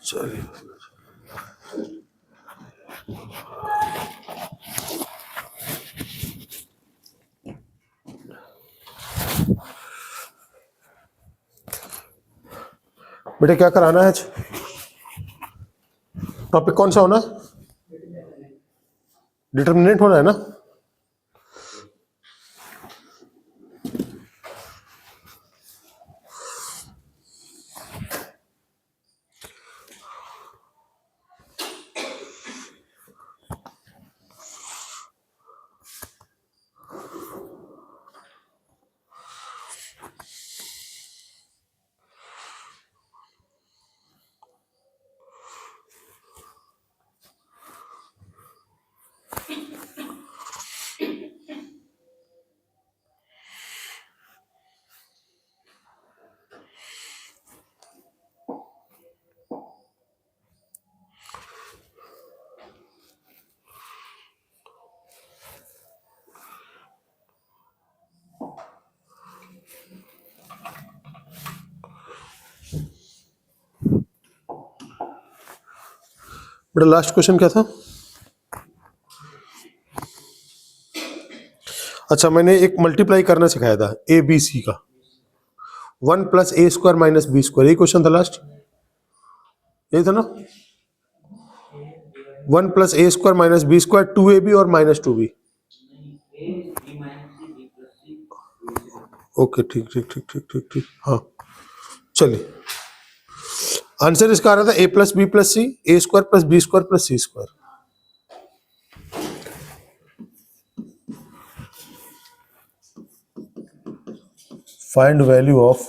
चलिए बेटे क्या कराना है आज? टॉपिक कौन सा होना है? डिटर्मिनेंट होना है ना? बेटा लास्ट क्वेश्चन क्या था? अच्छा, मैंने एक मल्टीप्लाई करना सिखाया था ए बी सी का, 1 प्लस ए स्क्वायर माइनस बी स्क्वायर, यही क्वेश्चन था लास्ट, यही था ना? 1 प्लस ए square minus B square, 2ab और माइनस 2b। ओके, ठीक ठीक ठीक ठीक ठीक ठीक, हाँ चलिए। आंसर इसका आ रहा था A plus B plus C, A square plus B square plus C square. Find value of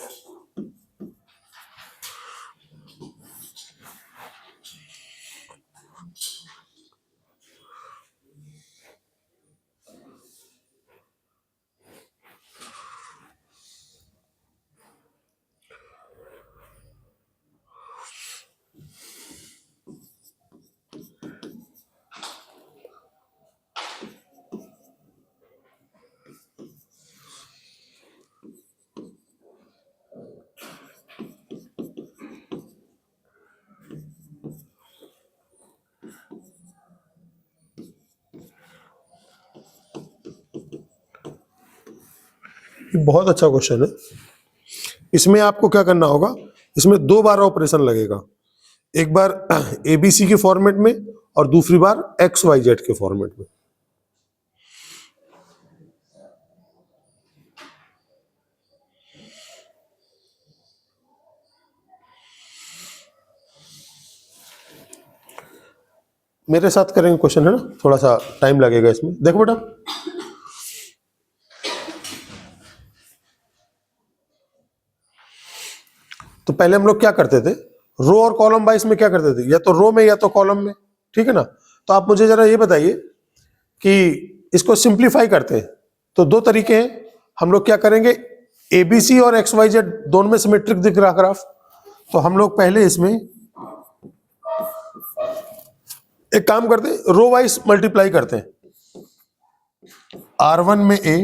ये बहुत अच्छा क्वेश्चन है। इसमें आपको क्या करना होगा, इसमें 2 बार ऑपरेशन लगेगा, एक बार एबीसी के फॉर्मेट में और दूसरी बार एक्स वाई जेड के फॉर्मेट में। मेरे साथ करेंगे क्वेश्चन, है ना, थोड़ा सा टाइम लगेगा इसमें। देखो बेटा, तो पहले हम लोग क्या करते थे, रो और कॉलम वाइज में क्या करते थे, या तो रो में या तो कॉलम में, ठीक है ना? तो आप मुझे जरा ये बताइए कि इसको सिंप्लीफाई करते हैं तो 2 तरीके हैं। हम लोग क्या करेंगे, एबीसी और एक्स वाई जेड दोनों में सिमेट्रिक दिख रहा ग्राफ, तो हम लोग पहले इसमें एक काम करते हैं, रो वाइज मल्टीप्लाई करते हैं। R1 में A,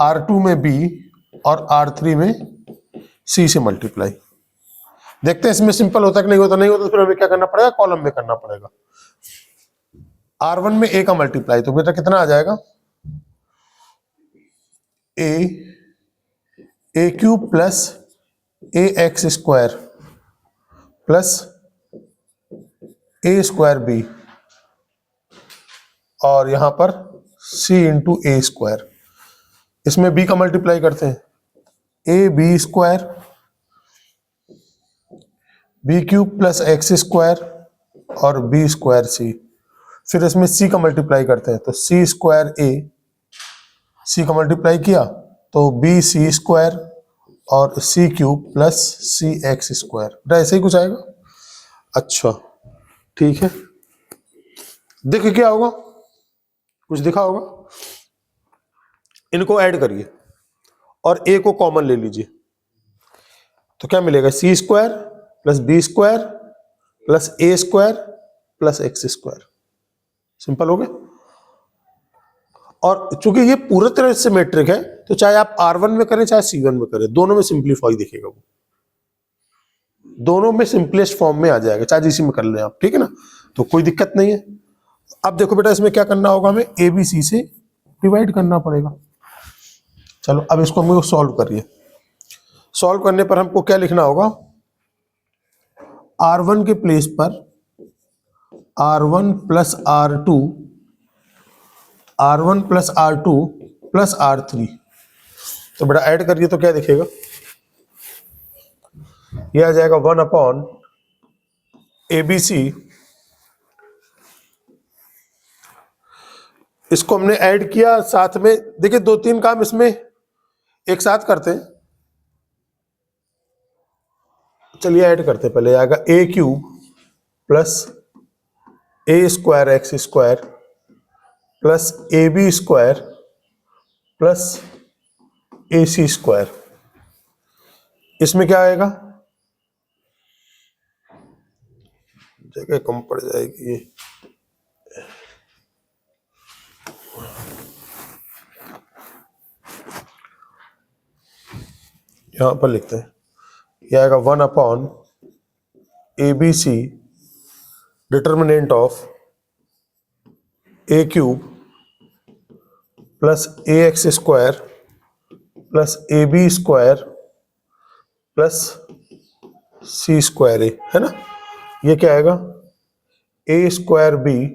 R2 में B और R3 में C से मल्टीप्लाई। देखते हैं इसमें सिंपल होता है कि नहीं होता। नहीं होता तो फिर हमें क्या करना पड़ेगा, कॉलम में करना पड़ेगा। R1 में A का मल्टीप्लाई, तो बेटा कितना आ जाएगा, a cube plus A x square plus A square b, और यहां पर c इंटू ए स्क्वायर। इसमें b का मल्टीप्लाई करते हैं, a B square B cube plus x square और बी स्क्वायर सी। फिर इसमें c का मल्टीप्लाई करते हैं, तो सी स्क्वायर ए, सी का मल्टीप्लाई किया तो बी सी स्क्वायर और सी क्यूब प्लस सी एक्स स्क्वायर। ऐसे ही कुछ आएगा। अच्छा ठीक है, देख क्या होगा, कुछ दिखा होगा। इनको ऐड करिए और a को कॉमन ले लीजिए, तो क्या मिलेगा, C square plus B square plus ए square plus x square. Simple हो गया। और चूंकि ये पूरी तरह से सिमेट्रिक है, तो चाहे आप R1 में करें चाहे C1 में करें, दोनों में सिंप्लीफाई दिखेगा वो। दोनों में सिंपलेस्ट फॉर्म में आ जाएगा, चाहे जिसी में कर लें आप, ठीक है ना, तो कोई दिक्कत नहीं है। अब देखो बेटा इसमें क्या करना होगा, हमें ए बी सी से डिवाइड करना पड़ेगा। चलो अब इसको हम सॉल्व करिए। सॉल्व करने पर हमको क्या लिखना होगा, R1 के प्लेस पर R1 plus R2, R1 plus R2 plus R3। तो बेटा ऐड करिए तो क्या दिखेगा, ये आ जाएगा 1 अपॉन ABC। इसको हमने ऐड किया, साथ में देखिए 2-3 काम इसमें एक साथ करते हैं। चलिए ऐड करते हैं, पहले आएगा A cube plus A square X square plus A B square plus A C square. इसमें क्या आएगा, जगह कम पड़ जाएगी, ये यहां पर लिखते हैं, यह आएगा 1 upon A B C determinant of A cube plus A x square plus A B square plus C square A, है ना। ये क्या आएगा, A square B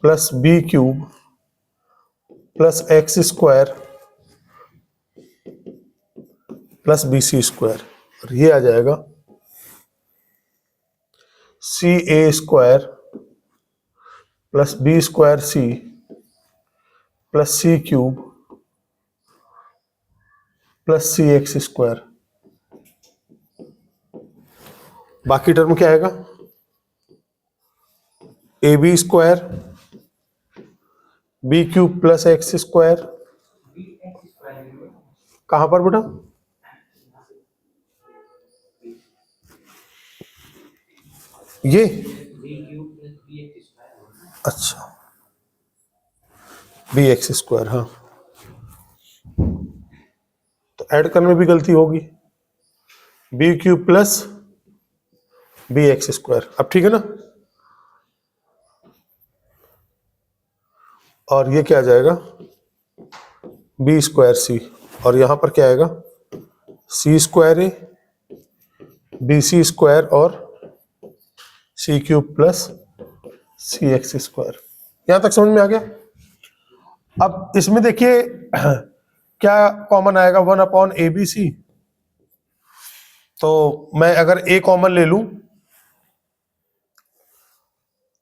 plus B cube plus x square plus B C square, और ये आ जाएगा C A square plus B square C plus C cube plus C x square. बाकी टर्म क्या आएगा, A B square B cube plus x square, कहां पर बेटा, ये अच्छा बी एक्स स्क्वायर, हाँ तो ऐड करने में भी गलती होगी, b cube plus b x square. अब ठीक है ना, और ये क्या आ जाएगा, बी स्क्वायर सी, और यहां पर क्या आएगा, C square A B C square और सी क्यूब प्लस सी एक्स स्क्वायर। यहां तक समझ में आ गया। अब इसमें देखिए क्या कॉमन आएगा, 1 अपॉन ए बी सी। तो मैं अगर ए कॉमन ले लूं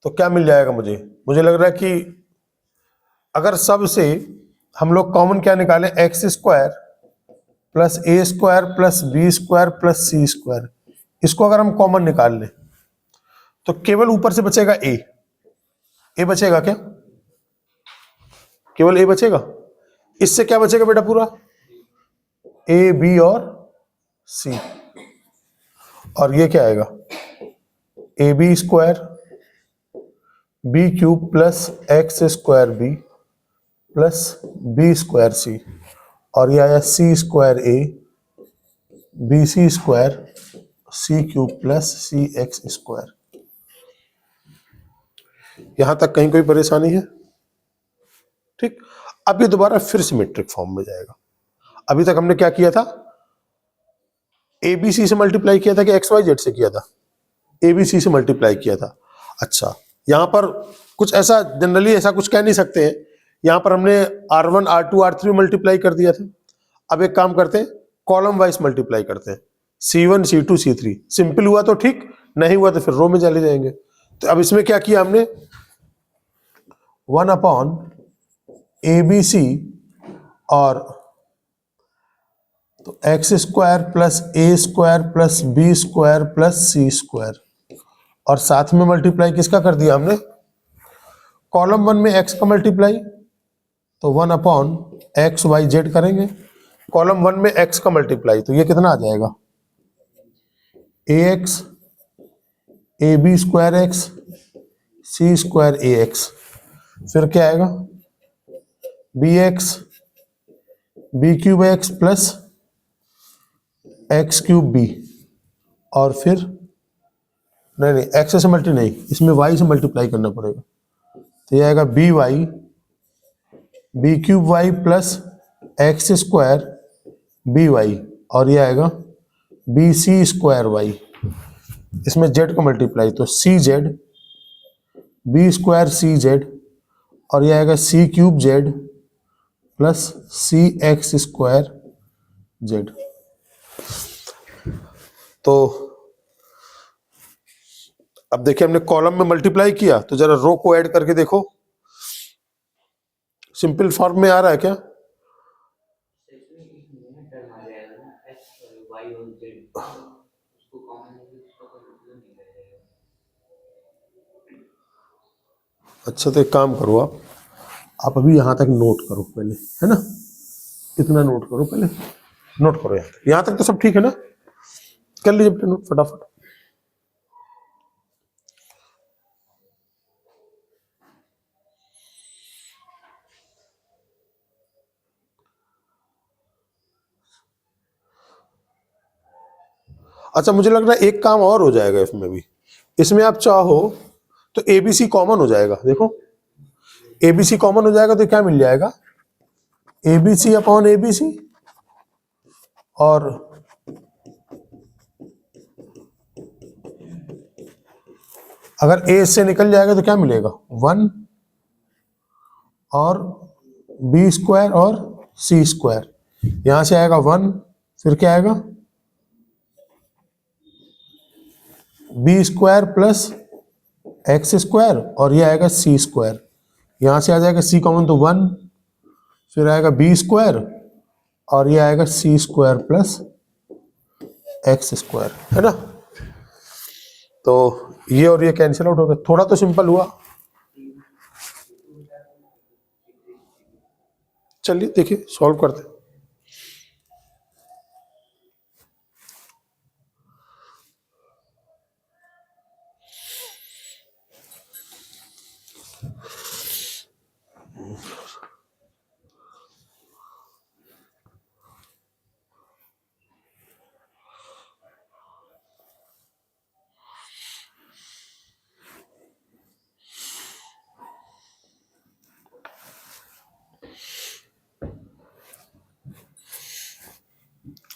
तो क्या मिल जाएगा, मुझे लग रहा है कि अगर सब से हम लोग कॉमन क्या निकालें, एक्स स्क्वायर प्लस ए square plus B square plus C square, इसको अगर हम कॉमन निकाल लें तो केवल ऊपर से बचेगा ए बचेगा क्या, केवल ए बचेगा। इससे क्या बचेगा बेटा, पूरा ए बी और सी, और ये क्या आएगा, A B square B cube plus x square B plus B square C, और ये आया C square A B C square C cube plus C x square. यहां तक कहीं कोई परेशानी है, ठीक। अब ये दोबारा फिर सिमेट्रिक फॉर्म में जाएगा। अभी तक हमने क्या किया था, एबीसी से मल्टीप्लाई किया था कि एक्स वाई जेड से किया था, एबीसी से मल्टीप्लाई किया था। अच्छा, यहां पर कुछ ऐसा जनरली ऐसा कुछ कह नहीं सकते हैं, यहां पर हमने R1 R2 R3 मल्टीप्लाई कर दिया था। अब एक काम करते हैं, कॉलम वाइज मल्टीप्लाई करते हैं, C1 C2 C3। सिंपल हुआ तो ठीक, नहीं हुआ तो फिर रो में चले जाएंगे। तो अब इसमें क्या किया हमने, 1 अपॉन ABC और तो एक्स स्क्वायर प्लस ए square plus B square plus C square, और साथ में मल्टीप्लाई किसका कर दिया हमने, कॉलम 1 में एक्स का मल्टीप्लाई, तो 1 अपॉन एक्स वाई जेड करेंगे। कॉलम 1 में एक्स का मल्टीप्लाई, तो ये कितना आ जाएगा, A X A B square X C square A X. फिर क्या आएगा, B X B cube X plus X cube B, और फिर नहीं नहीं, एक्स से मल्टी नहीं, इसमें वाई से मल्टीप्लाई करना पड़ेगा। तो ये आएगा b y, b cube y plus x square b y, और ये आएगा बी सी स्क्वायर वाई। इसमें जेड को मल्टीप्लाई, तो c z b square c z, और ये आएगा सी क्यूब जेड प्लस सी एक्स स्क्वायर जेड। तो अब देखिए हमने कॉलम में मल्टीप्लाई किया, तो जरा रो को ऐड करके देखो, सिंपल फॉर्म में आ रहा है क्या? अच्छा, तो एक काम करो, आप अभी यहां तक नोट करो पहले, है ना? इतना नोट करो पहले, नोट करो यहां तक तो सब ठीक है ना? कर लीजिए बेटा नोट फटाफट। अच्छा, मुझे लग रहा है एक काम और हो जाएगा इसमें भी। इसमें आप चाहो तो एबीसी कॉमन हो जाएगा। देखो एबीसी कॉमन हो जाएगा तो क्या मिल जाएगा? एबीसी अपॉन एबीसी, और अगर ए से निकल जाएगा तो क्या मिलेगा? 1 और बी स्क्वायर और सी स्क्वायर, यहां से आएगा 1, फिर क्या आएगा? B square plus x square, और ये आएगा सी स्क्वायर, यहां से आ जाएगा सी कॉमन तो 1, फिर आएगा बी स्क्वायर, और ये आएगा C square plus x square, है ना? तो ये और ये कैंसिल आउट हो गया, थोड़ा तो सिंपल हुआ। चलिए देखिए सॉल्व करते हैं।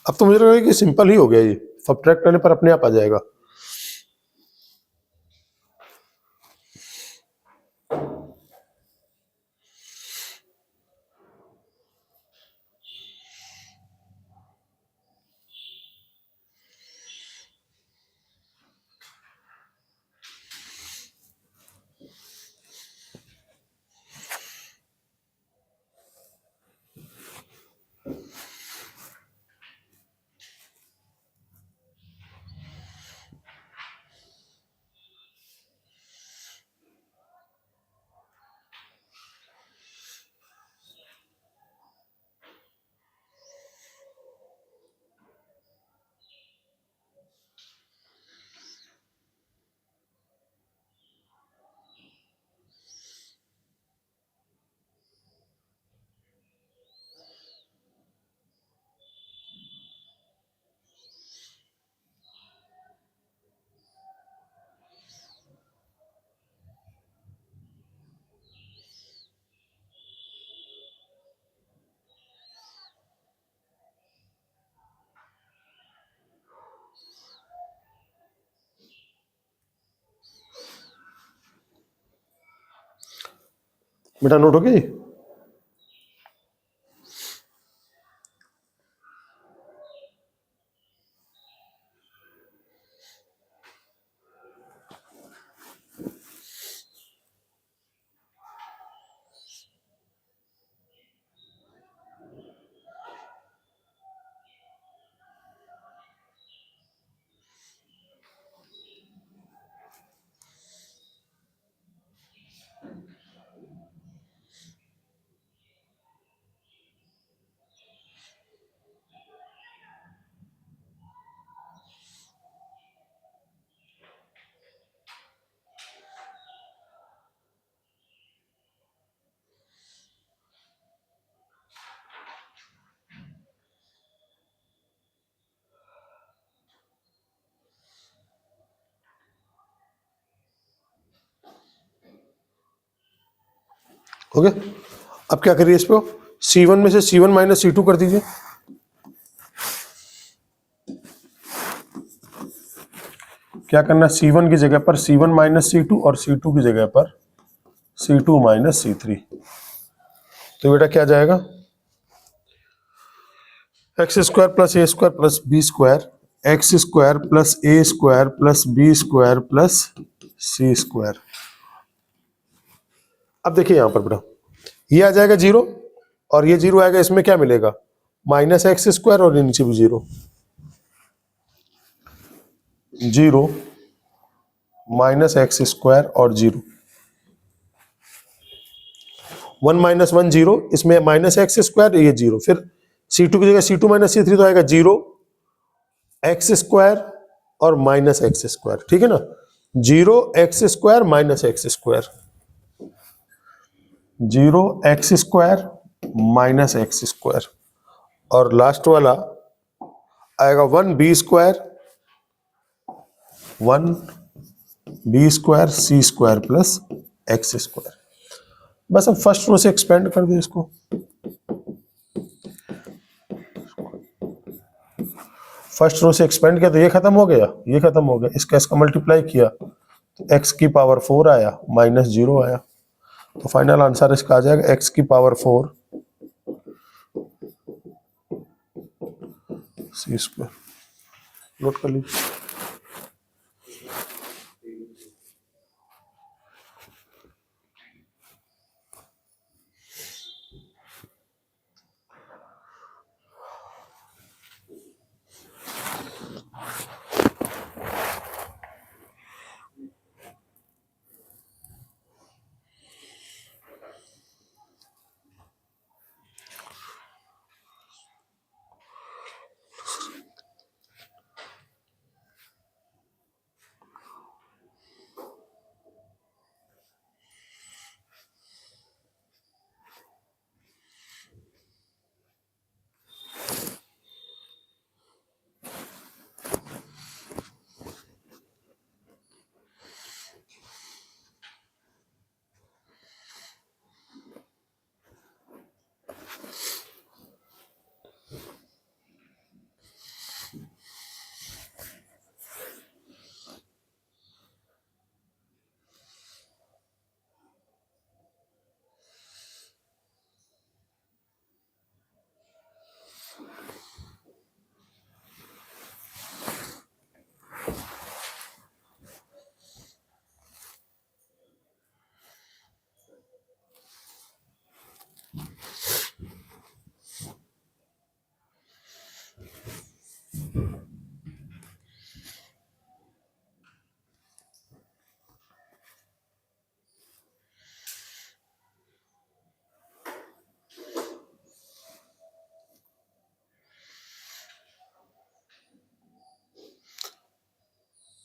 अब तो मुझे लग रहा है कि सिंपल ही हो गया, ये सब्ट्रैक्ट करने पर अपने आप आ जाएगा। बेटा नोट हो गई? ओके, अब क्या करिए इस पे, C1 में से C1 माइनस C2 कर दीजिए। क्या करना, C1 की जगह पर C1 माइनस C2 और C2 की जगह पर C2 माइनस C3। तो बेटा क्या जाएगा, एक्स स्क्वायर प्लस ए square plus B square, X square plus ए square plus B square plus C square. अब देखिए यहां पर बेटा ये आ जाएगा 0 और ये 0 आएगा, इसमें क्या मिलेगा, माइनस एक्स स्क्वायर और नीचे भी 0, 0 माइनस एक्स स्क्वायर और 0, 1 माइनस 1 0, इसमें माइनस एक्स स्क्वायर, ये 0, फिर C2 की जगह C2 माइनस C3 तो आएगा 0 एक्स स्क्वायर और माइनस एक्स स्क्वायर, ठीक है ना, 0 x square minus x square, 0 x square minus x square, और लास्ट वाला आएगा 1 बी स्क्वायर, 1 बी स्क्वायर सी स्क्वायर प्लस एक्स स्क्वायर। बस अब फर्स्ट रो से एक्सपेंड कर दो इसको, फर्स्ट रो से एक्सपेंड किया तो ये खत्म हो गया, ये खत्म हो गया, इसका मल्टीप्लाई किया तो x की पावर 4 आया माइनस 0 आया, तो फाइनल आंसर इसका आ जाएगा x की पावर 4 सी स्क्वायर। नोट कर लीजिए।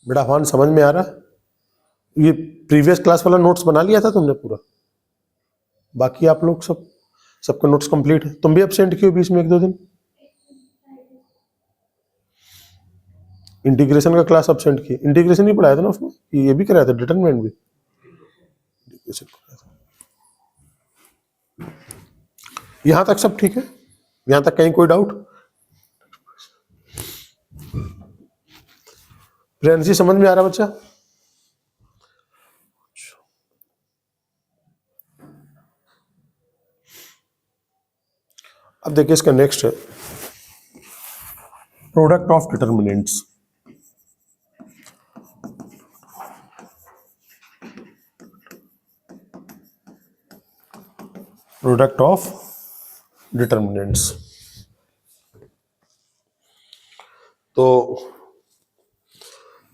बेटा वन समझ में आ रहा है, ये प्रीवियस क्लास वाला नोट्स बना लिया था तुमने पूरा, बाकी आप लोग सबका नोट्स कंप्लीट है, तुम भी एब्सेंट क्यों बीच में 1-2 दिन, इंटीग्रेशन का क्लास एब्सेंट किए, इंटीग्रेशन ही पढ़ाया था ना उसमें, ये भी कराया था, डिटरमिनेंट भी इंटीग्रेशन कराया था। यहां तक सब ठीक है, यहां तक कहीं कोई डाउट, प्रियंशी समझ में आ रहा बच्चा? अब देखिए इसका नेक्स्ट है product of determinants. Product of determinants, तो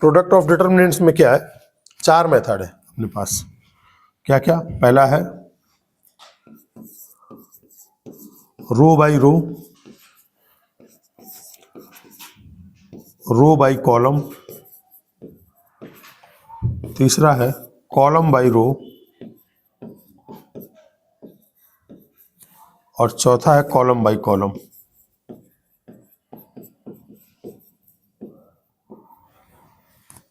प्रोडक्ट ऑफ डिटर्मिनेंट्स में क्या है, 4 मेथड है अपने पास, क्या क्या, पहला है row by row, row by column, तीसरा है कॉलम बाई रो, और चौथा है कॉलम बाई कॉलम।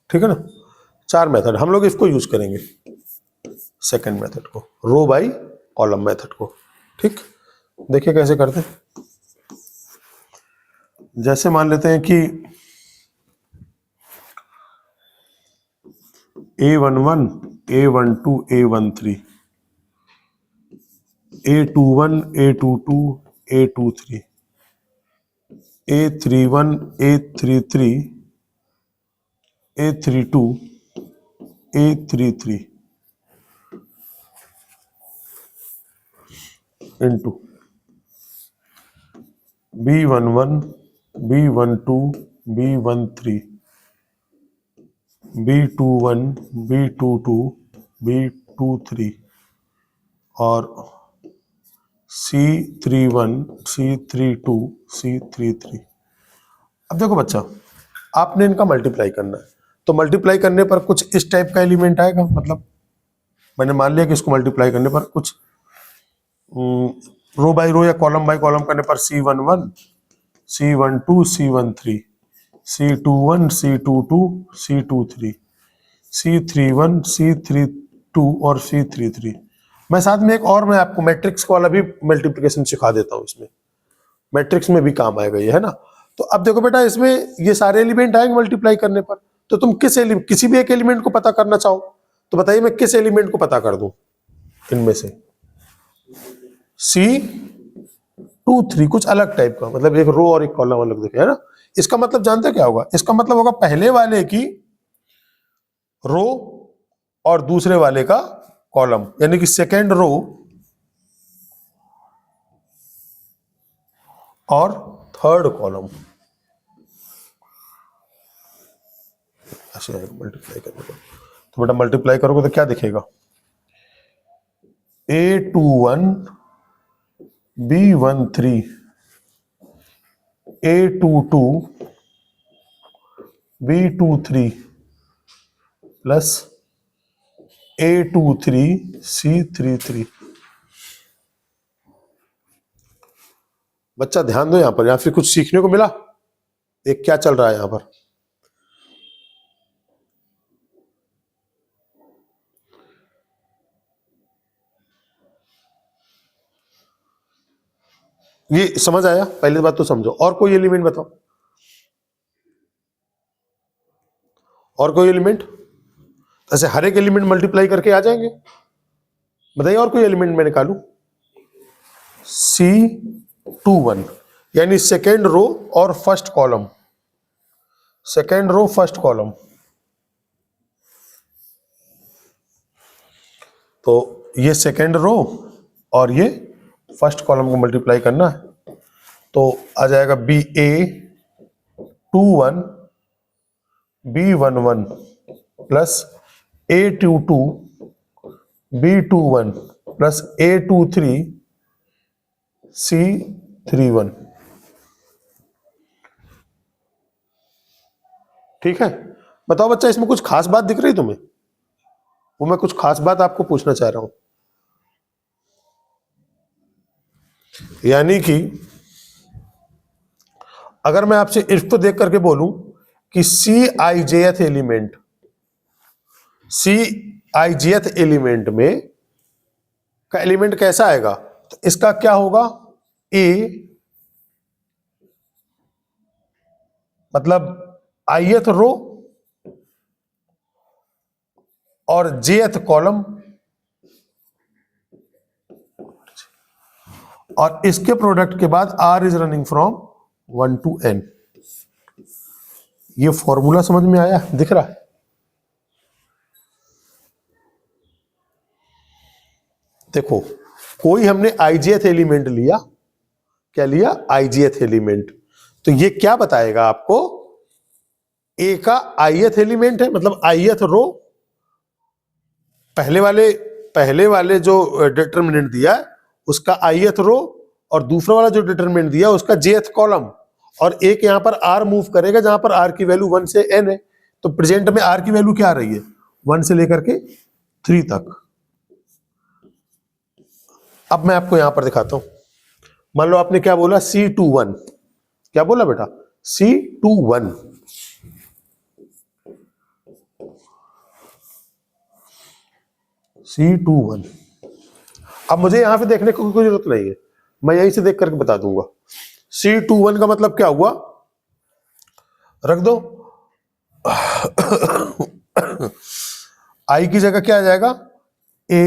ठीक है ना, 4 मेथड हम लोग इसको यूज करेंगे, सेकंड मेथड को रो बाई कॉलम मेथड को। ठीक, देखिए कैसे करते हैं। जैसे मान लेते हैं कि A11, A12, A13, A21, A22, A23, A31, A33, A32, A33 into B11, B12, B13, B21, B22, B23 और C31, C32, C33। अब देखो बच्चा, आपने इनका मल्टीप्लाई करना है, तो मल्टीप्लाई करने पर कुछ इस टाइप का एलिमेंट आएगा। मतलब मैंने मान लिया कि इसको मल्टीप्लाई करने पर कुछ रो बाय रो या कॉलम बाय कॉलम करने पर C11, C12, C13, C21, C22, C23, C31, C32 और C33। मैं साथ में एक और मैं आपको मैट्रिक्स वाला भी मल्टीप्लिकेशन सिखा देता हूं, इसमें मैट्रिक्स में भी काम आएगा ये, है ना। तो अब देखो बेटा, इसमें ये सारे एलिमेंट आएंगे मल्टीप्लाई करने पर, तो तुम किसी भी एक एलिमेंट को पता करना चाहो तो बताइए मैं किस एलिमेंट को पता कर दूं इनमें से। C23 कुछ अलग टाइप का, मतलब एक रो और एक कॉलम अलग देखे, है ना। इसका मतलब जानते क्या होगा? इसका मतलब होगा पहले वाले की रो और दूसरे वाले का कॉलम, यानी कि सेकेंड रो और थर्ड कॉलम। ऐसे मल्टीप्लाई करने को, तो बेटा मल्टीप्लाई करोगे तो क्या दिखेगा? A21, B13, A22, B23 plus A23, C33। बच्चा ध्यान दो यहां पर, या फिर कुछ सीखने को मिला? एक क्या चल रहा है यहां पर? ये समझ आया? पहली बात तो समझो। और कोई एलिमेंट बताओ, और कोई एलिमेंट? ऐसे हर एक एलिमेंट मल्टीप्लाई करके आ जाएंगे। बताइए और कोई एलिमेंट मैं निकालूं। C21 यानी सेकेंड रो और first column, second row first column. तो ये सेकेंड रो और ये फर्स्ट कॉलम को मल्टीप्लाई करना है, तो आ जाएगा BA21, B11 plus A22, B21 plus A23, C31। ठीक है, बताओ बच्चा, इसमें कुछ खास बात दिख रही तुम्हें? वो मैं कुछ खास बात आपको पूछना चाह रहा हूं। यानी कि अगर मैं आपसे इसको देख करके बोलूं कि CIJth एलिमेंट, CIJth एलिमेंट में का एलिमेंट कैसा आएगा, तो इसका क्या होगा? A मतलब ith रो और jth कॉलम, और इसके प्रोडक्ट के बाद R is running from 1 to N। ये फॉर्मूला समझ में आया? दिख रहा है? देखो, कोई हमने IJth एलिमेंट लिया, क्या लिया? IJth एलिमेंट, तो ये क्या बताएगा आपको? A का ith एलिमेंट है, मतलब ith रो, पहले वाले जो डिटरमिनेंट दिया है उसका ith रो, और दूसरा वाला जो डिटरमिनेंट दिया उसका jth कॉलम, और एक यहां पर R मूव करेगा जहां पर R की वैल्यू 1 से N है। तो प्रेजेंट में R की वैल्यू क्या आ रही है? 1 से लेकर के 3 तक। अब मैं आपको यहां पर दिखाता हूं। मान लो आपने क्या बोला? C21। क्या बोला बेटा? C21। C21। अब मुझे यहां पे देखने की कोई जरूरत नहीं है, मैं यहीं से देख करके बता दूंगा। C21 का मतलब क्या हुआ, रख दो आई की जगह क्या आ जाएगा, A,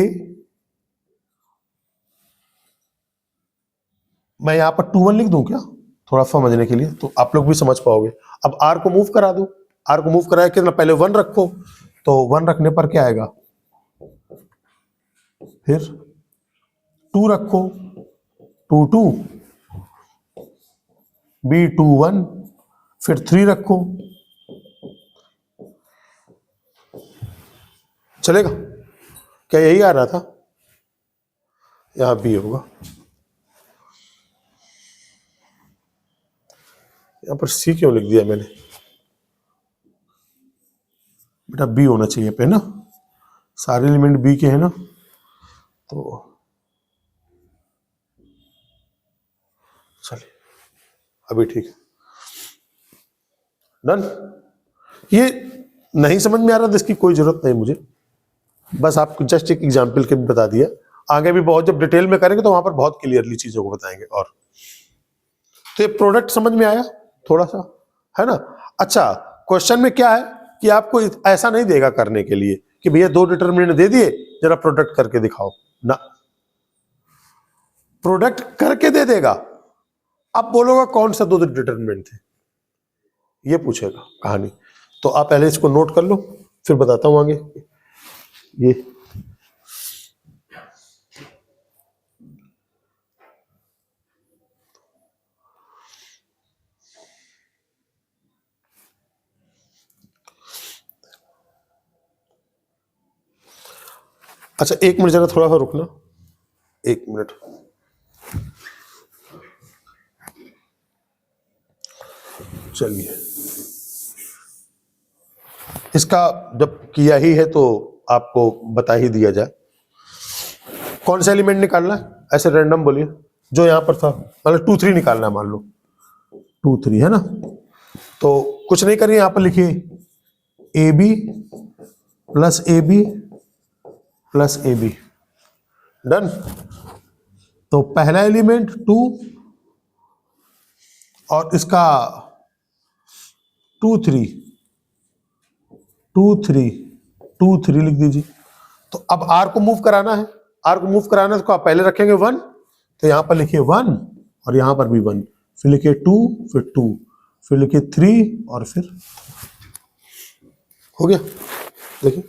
मैं यहां पर 21 लिख दूं क्या, थोड़ा समझने के लिए, तो आप लोग भी समझ पाओगे। अब R को मूव करा दो, R को मूव कराया कितना, पहले 1 रखो, तो 1 रखने पर क्या आएगा, फिर 2 रखो, 2 2, B21, फिर 3 रखो, चलेगा क्या, यही आ रहा था, यहां B होगा, यहां पर C क्यों लिख दिया मैंने, बेटा B होना चाहिए पे ना, सारे एलिमेंट B के हैं ना, तो चलिए अभी ठीक है, डन। ये नहीं समझ में आ रहा तो इसकी कोई जरूरत नहीं मुझे, बस आपको जस्ट एक एग्जाम्पल के भी बता दिया, आगे भी बहुत जब डिटेल में करेंगे तो वहां पर बहुत क्लियरली चीजों को बताएंगे। और तो ये प्रोडक्ट समझ में आया थोड़ा सा, है ना। अच्छा, क्वेश्चन में क्या है कि आपको ऐसा नहीं देगा करने के लिए कि भैया 2 डिटरमिनेंट दे दिए, जरा प्रोडक्ट करके दिखाओ ना, प्रोडक्ट करके दे देगा, अब बोलोगा कौन सा 2 डिटरमिनेंट थे, ये पूछेगा कहानी। तो आप पहले इसको नोट कर लो, फिर बताता हूं आगे। ये अच्छा, 1 मिनट जरा थोड़ा सा रुकना, 1 मिनट। चलिए, इसका जब किया ही है तो आपको बता ही दिया जाए, कौन सा एलिमेंट निकालना है, ऐसे रैंडम बोलिए, जो यहां पर था, मतलब 2 3 निकालना है, मान लो 2 3 है ना, तो कुछ नहीं करिए, यहां पर लिखिए AB plus AB plus AB, done. तो पहला एलिमेंट 2 और इसका 2 3 2 3 2 3 लिख दीजिए। तो अब R को मूव कराना है, R को मूव कराना है तो आप पहले रखेंगे 1, तो यहां पर लिखिए 1 और यहां पर भी 1, फिर लिखिए 2, फिर 2, फिर लिखिए 3 और फिर हो गया। देखिए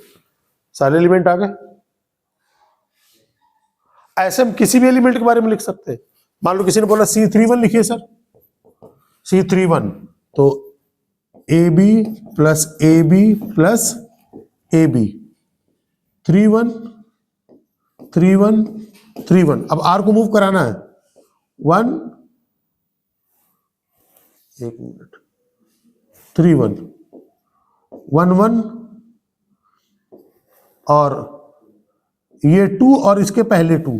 सारे एलिमेंट आ गए। ऐसे हम किसी भी एलिमेंट के बारे में लिख सकते हैं, मान लो किसी ने बोला C31 लिखिए सर, C31, तो AB plus AB plus AB, 3 1 3 1 3 1। अब R को मूव कराना है 1, 1 मिनट, 3 1 1 1 और ये 2 और इसके पहले 2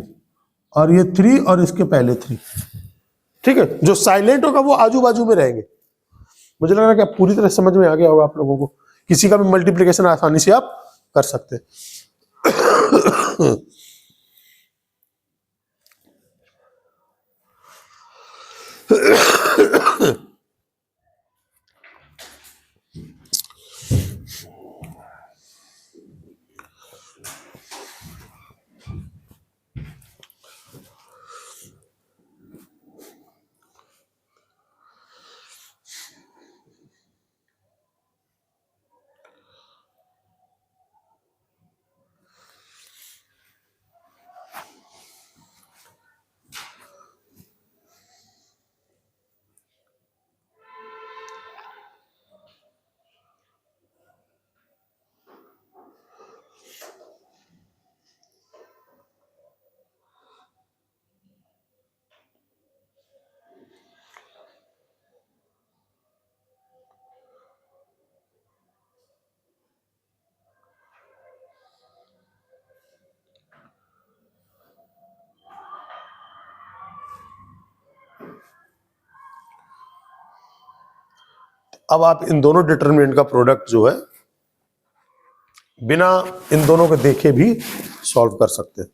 और ये 3 और इसके पहले 3, ठीक है। जो साइलेंट होगा वो आजू बाजू में रहेंगे। मुझे लग रहा है कि आप पूरी तरह समझ में आ गया होगा आप लोगों को, किसी का भी मल्टीप्लिकेशन आसानी से आप कर सकते हैं। अब आप इन दोनों डिटरमिनेंट का प्रोडक्ट जो है बिना इन दोनों को देखे भी सॉल्व कर सकते हैं।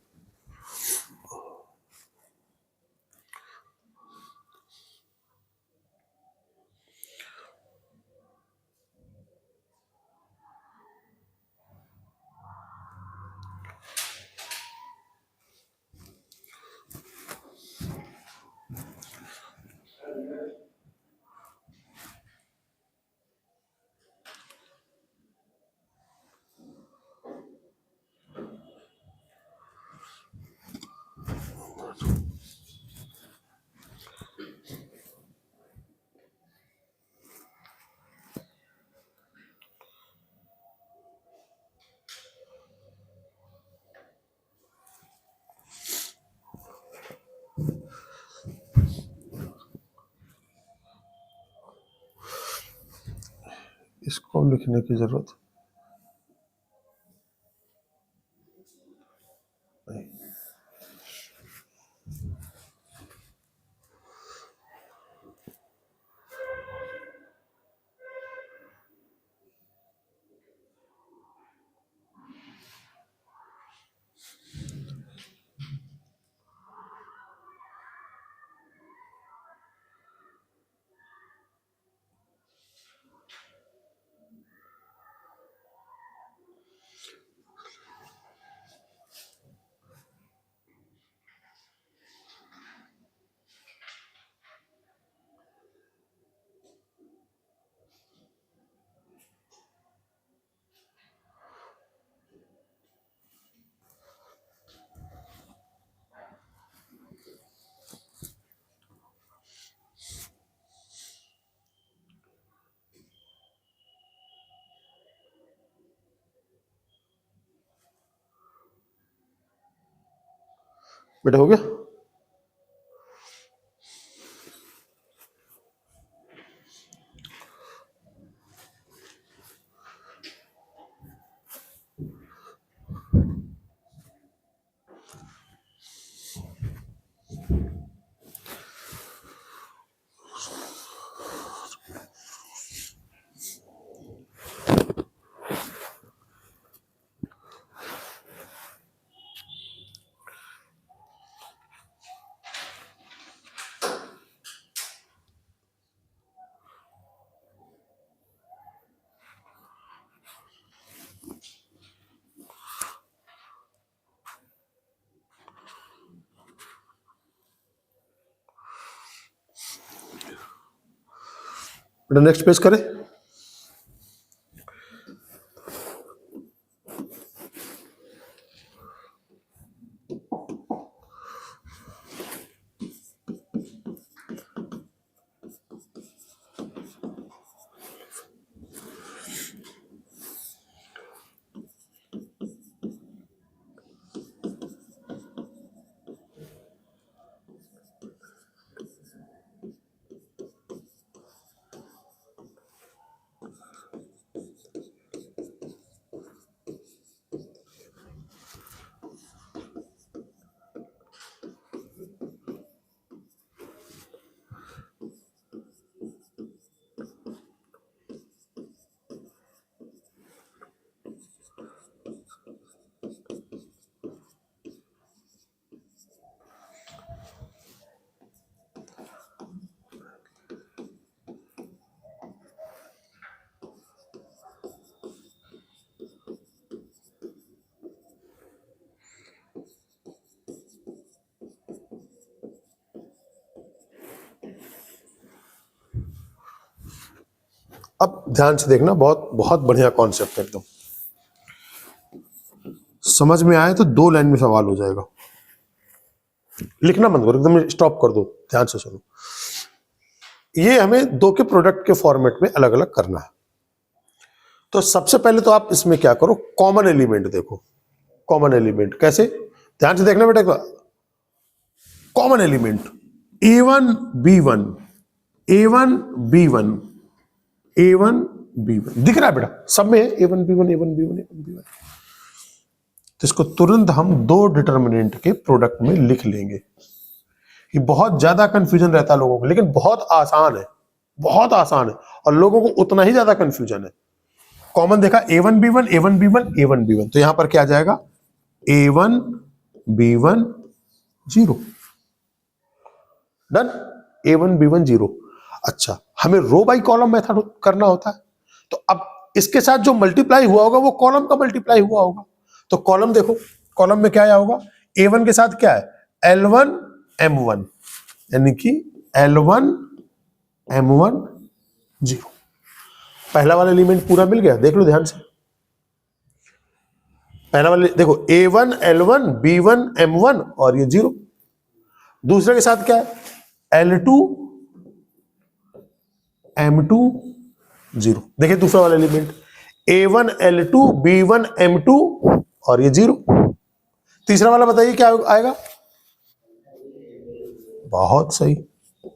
इसको लिखने की जरूरत नहीं। बेटा हो गया? बेटा नेक्स्ट पेज करें। अब ध्यान से देखना, बहुत बहुत बढ़िया कॉन्सेप्ट है एकदम। समझ में आए तो 2 लाइन में सवाल हो जाएगा। लिखना बंद करो, एकदम स्टॉप कर दो, ध्यान से सुनो। ये हमें 2 के प्रोडक्ट के फॉर्मेट में अलग अलग करना है। तो सबसे पहले तो आप इसमें क्या करो, कॉमन एलिमेंट देखो। कॉमन एलिमेंट कैसे, ध्यान से देखना बेटा। Common element A1 B1 A1 B1 A1 B1 दिख रहा है बेटा, सब में A1 B1 A1 B1 A1 B1। तो इसको तुरंत हम 2 डिटर्मिनेंट के प्रोडक्ट में लिख लेंगे। ये बहुत ज्यादा कंफ्यूजन रहता है लोगों को, लेकिन बहुत आसान है, बहुत आसान है, और लोगों को उतना ही ज्यादा कंफ्यूजन है। कॉमन देखा A1 B1 A1 B1 A1 B1, तो यहां पर क्या आ जाएगा A1 B1 0। Done, A1 B1 0। अच्छा, हमें रो बाई कॉलम मेथड करना होता है, तो अब इसके साथ जो मल्टीप्लाई हुआ होगा वो कॉलम का मल्टीप्लाई हुआ होगा। तो कॉलम देखो, कॉलम में क्या आया होगा, A1 के साथ क्या है L1 M1, यानी कि L1 M1 0। पहला वाला एलिमेंट पूरा मिल गया, देख लो ध्यान से। पहला वाला देखो A1 L1 B1 M1 और ये 0। दूसरे के साथ क्या है L2 M2 0। देखिए दूसरा वाला element A1 L2 B1 M2 और ये 0। तीसरा वाला बताइए क्या आएगा, बहुत सही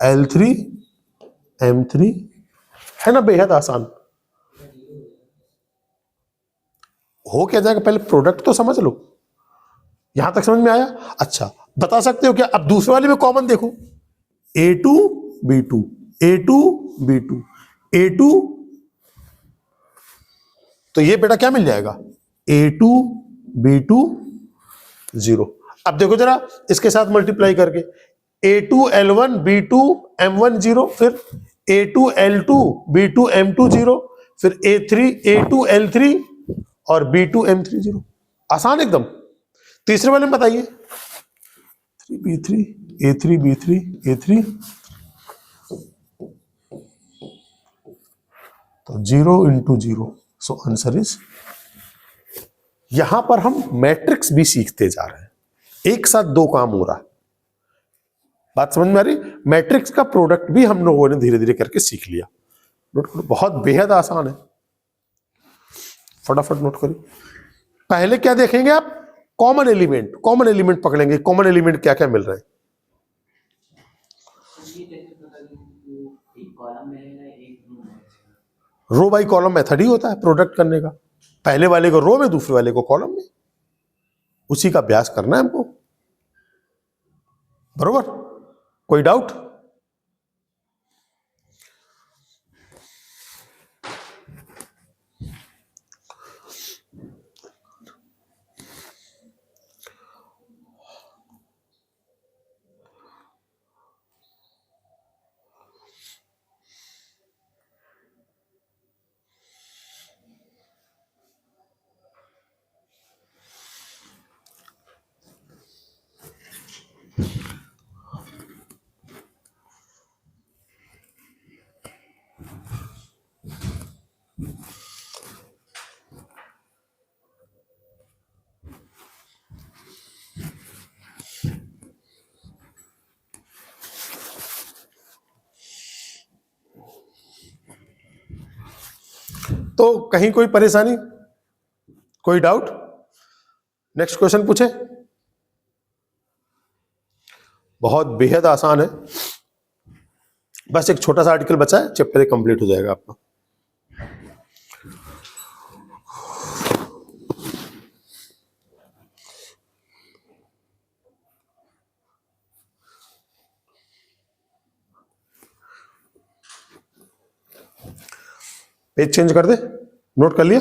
L3 M3, है ना, बेहद आसान। हो क्या जाएगा, पहले प्रोडक्ट तो समझ लो। यहां तक समझ में आया? अच्छा, बता सकते हो क्या? अब दूसरे वाले में कॉमन देखो, A2 B2 A2 B2 A2, तो ये बेटा क्या मिल जाएगा, A2 B2 0। अब देखो जरा इसके साथ मल्टीप्लाई करके, A2 L1 B2 M1 0, फिर A2 L2 B2 M2 0, फिर A2 L3 और B2 M3 0। आसान एकदम। तीसरे वाले में बताइए, B3 A3 B3 A3, तो 0 इंटू 0, सो आंसर इज। यहां पर हम मैट्रिक्स भी सीखते जा रहे हैं, एक साथ दो काम हो रहा है। बात समझ में आ रही? मैट्रिक्स का प्रोडक्ट भी हम लोगों ने धीरे धीरे करके सीख लिया। नोट करो, बहुत बेहद आसान है, फटाफट नोट करिए। पहले क्या देखेंगे आप, कॉमन एलिमेंट। कॉमन एलिमेंट पकड़ेंगे, कॉमन एलिमेंट क्या क्या मिल रहा है। रो बाई कॉलम मेथड ही होता है प्रोडक्ट करने का, पहले वाले को रो में, दूसरे वाले को कॉलम में, उसी का अभ्यास करना है हमको। बरोबर? कोई डाउट? तो कहीं कोई परेशानी, कोई डाउट? नेक्स्ट क्वेश्चन पूछे। बहुत बेहद आसान है, बस एक छोटा सा आर्टिकल बचा है, चैप्टर कंप्लीट हो जाएगा आपका। पेज चेंज कर दे, नोट कर लिया?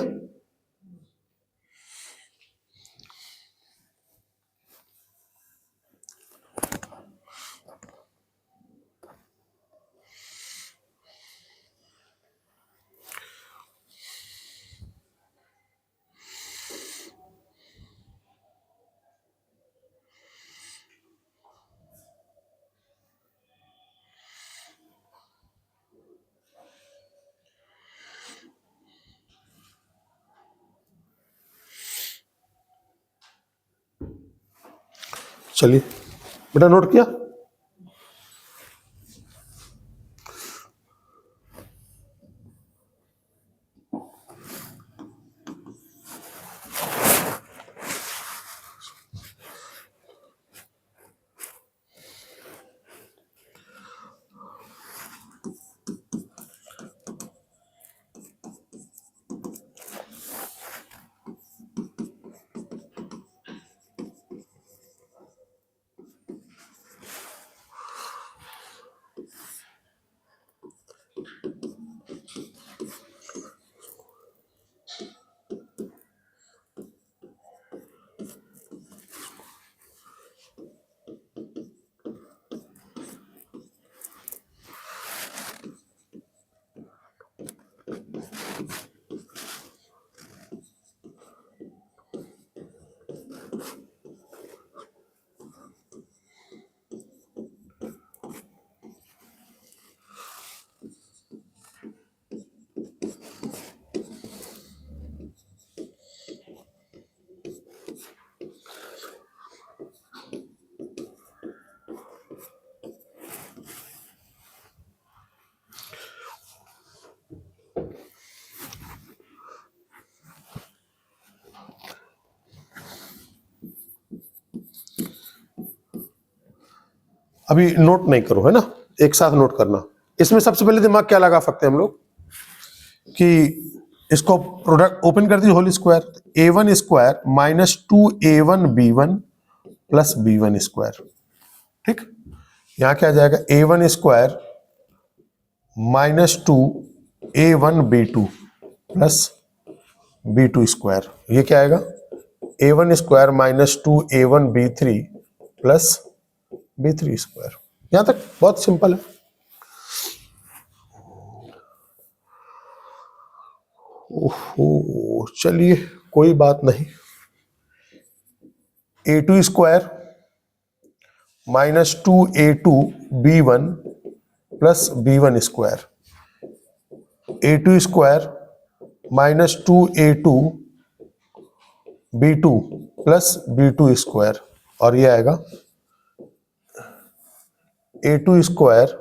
चलिए बेटा, नोट किया? अभी नोट नहीं करो, है ना, एक साथ नोट करना। इसमें सबसे पहले दिमाग क्या लगा सकते हैं हम लोग कि इसको प्रोडक्ट ओपन कर दीजिए, whole square, a1 square minus 2a1b1 plus b1 square. ठीक, यहां क्या आ जाएगा, a1 square minus 2a1b2 plus b2 square. ये क्या आएगा, a1 square minus 2a1b3 plus b3 square. यहां तक बहुत सिंपल है। ओहो, चलिए कोई बात नहीं। a2 square minus 2a2b1 plus b1 square, a2 square minus 2a2b2 plus b2 square, और ये आएगा a2 square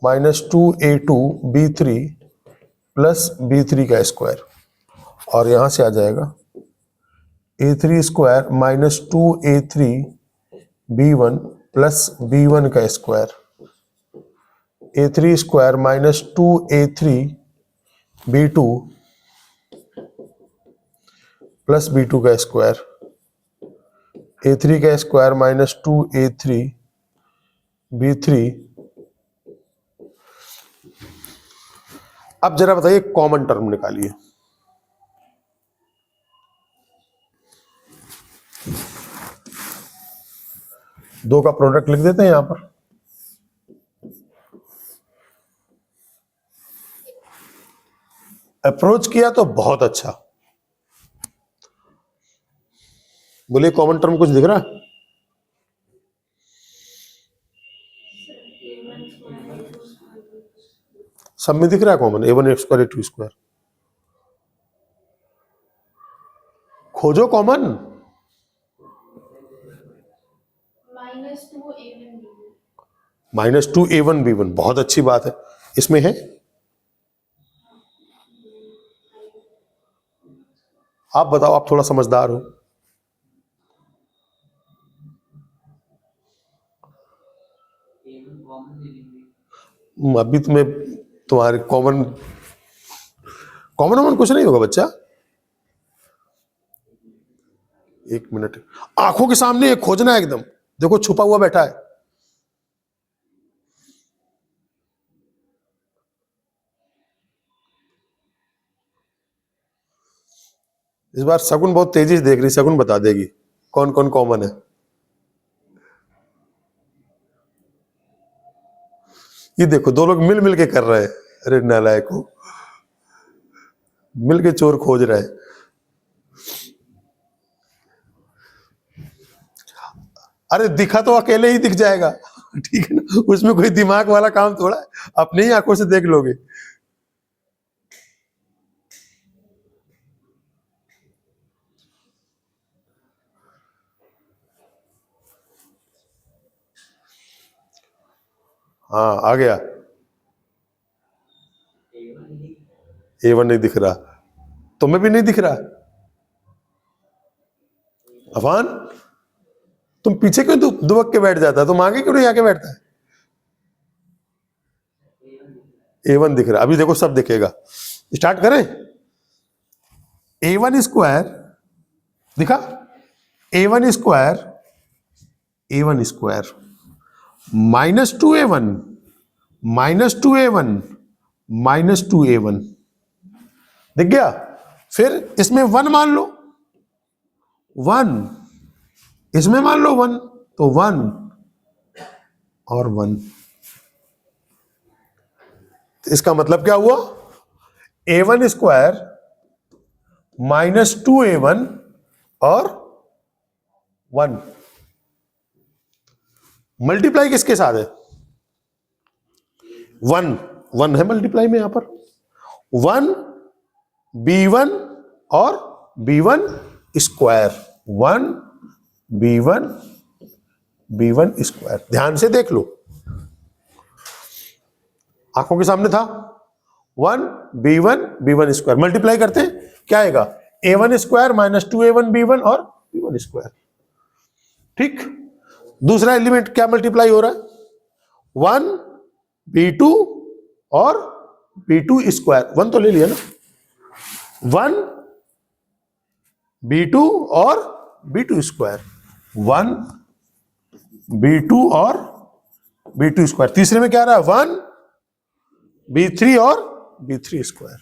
minus 2a2b3 plus b3 का स्क्वायर, और यहां से आ जाएगा a3 square minus 2a3b1 plus b1 का square, a3 square minus 2a3b2 plus b2 का स्क्वायर, a3 का स्क्वायर माइनस 2a3b3। अब जरा बताइए कॉमन टर्म निकालिए। दो का प्रोडक्ट लिख देते हैं यहां पर। अप्रोच किया तो बहुत अच्छा। बोलिए कॉमन टर्म कुछ दिख रहा है? सब में दिख रहा है common, a1 a square a2 square. खोजो कॉमन। माइनस 2a1b1, बहुत अच्छी बात है। इसमें है, आप बताओ, आप थोड़ा समझदार हो। अभी तुम्हें तुम्हारे कॉमन कॉमन कुछ नहीं होगा बच्चा। एक मिनट, आंखों के सामने एक खोजना है एकदम। देखो छुपा हुआ बैठा है। इस बार शगुन बहुत तेजी से देख रही, शगुन बता देगी कौन कौन कॉमन है। ये देखो दो लोग मिल मिल के कर रहे हैं। अरे नालायक को, मिल के चोर खोज रहे हैं। अरे दिखा तो अकेले ही दिख जाएगा, ठीक है ना, उसमें कोई दिमाग वाला काम थोड़ा है, अपने ही आंखों से देख लोगे। हाँ आ गया, a1 नहीं दिख रहा, तुम्हें भी नहीं दिख रहा। अफान, तुम पीछे क्यों दुबक के बैठ जाता है, तुम आगे क्यों नहीं आके बैठता है? a1 दिख रहा, अभी देखो सब दिखेगा। स्टार्ट करें। a1 स्क्वायर दिखा, a1 square minus 2a1 minus 2a1 minus 2a1 दिख गया। फिर इसमें 1 मान लो, 1 इसमें मान लो 1, तो 1 और 1। इसका मतलब क्या हुआ, a1 स्क्वायर माइनस 2a1 और 1। मल्टीप्लाई किसके साथ है? 1 है मल्टीप्लाई में यहां पर। 1 b1 और b1 स्क्वायर, 1 b1 स्क्वायर। ध्यान से देख लो, आंखों के सामने था। 1 b1 स्क्वायर मल्टीप्लाई करते हैं, क्या आएगा, a1 स्क्वायर माइनस 2a1b1 और b1 स्क्वायर। ठीक, दूसरा एलिमेंट क्या मल्टीप्लाई हो रहा है, 1 b2 और b2 स्क्वायर। 1 तो ले लिया ना, 1 B2 और B2 स्क्वायर, 1 B2 और B2 स्क्वायर। तीसरे में क्या रहा है, 1 B3 और B3 स्क्वायर।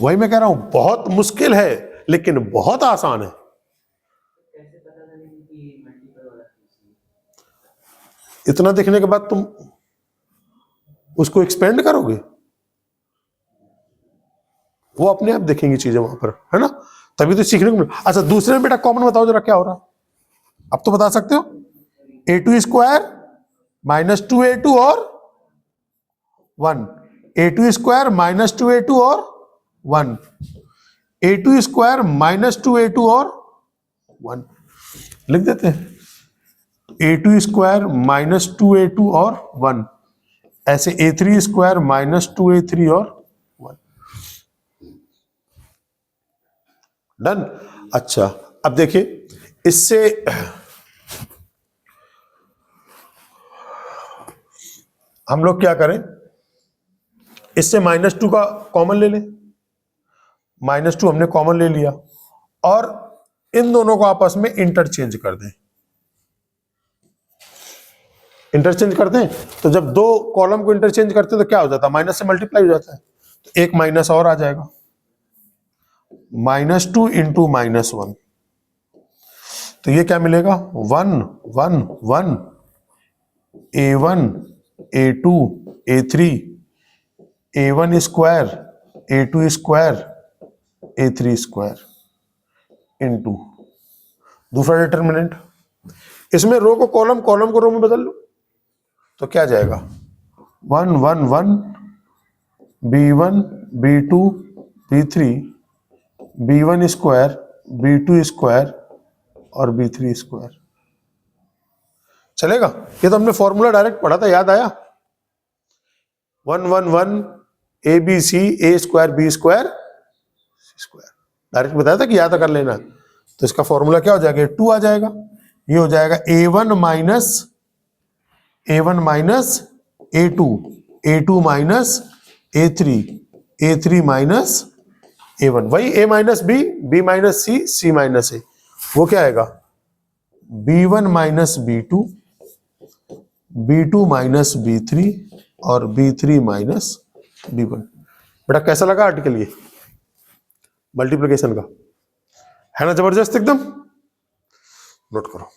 वही मैं कह रहा हूं, बहुत मुश्किल है लेकिन बहुत आसान है। इतना देखने के बाद तुम उसको एक्सपेंड करोगे, वो अपने आप देखेंगी चीजें वहां पर, है ना, तभी तो सीखने को मिले। अच्छा दूसरे में बेटा कॉमन बताओ जरा क्या हो रहा है, अब तो बता सकते हो। A2 स्क्वायर माइनस 2A2 और 1, A2 स्क्वायर माइनस 2A2 और 1, A2 स्क्वायर माइनस 2A2 और 1 लिख देते हैं। A2 स्क्वायर माइनस 2A2 और 1, ऐसे A3 स्क्वायर माइनस 2A3 और 1। डन। अच्छा अब देखिए इससे हम लोग क्या करें, इससे -2 का कॉमन ले लें, -2 हमने कॉमन ले लिया और इन दोनों को आपस में इंटरचेंज कर दें। इंटरचेंज करते हैं तो जब दो कॉलम को इंटरचेंज करते हैं तो क्या हो जाता है, माइनस से मल्टीप्लाई हो जाता है, तो एक माइनस और आ जाएगा, -2 इंटू -1, तो ये क्या मिलेगा, 1 1 1 A1 A2 A3 A1 square A2 square A3 square into दूसरा डिटर्मिनेंट। इसमें रो को कॉलम, कॉलम को रो में बदल लो तो क्या जाएगा, 1 1 1 B1 B2 B3 B1 square B2 square और B3 स्क्वायर। चलेगा, ये तो हमने फॉर्मूला डायरेक्ट पढ़ा था, याद आया, 1 1 1 ABC A square B square C square, direct बताया था कि याद कर लेना। तो इसका फॉर्मूला क्या हो जाएगा, 2 आ जाएगा, ये हो जाएगा A1 minus A2 A2 minus A3 A3 minus A1, वही A minus B B minus C C minus A, वो क्या आएगा, B1 minus B2 B2 minus B3 और B3 माइनस B1। बेटा कैसा लगा आर्टिकल ये मल्टीप्लिकेशन का, है ना जबरदस्त एकदम, नोट करो।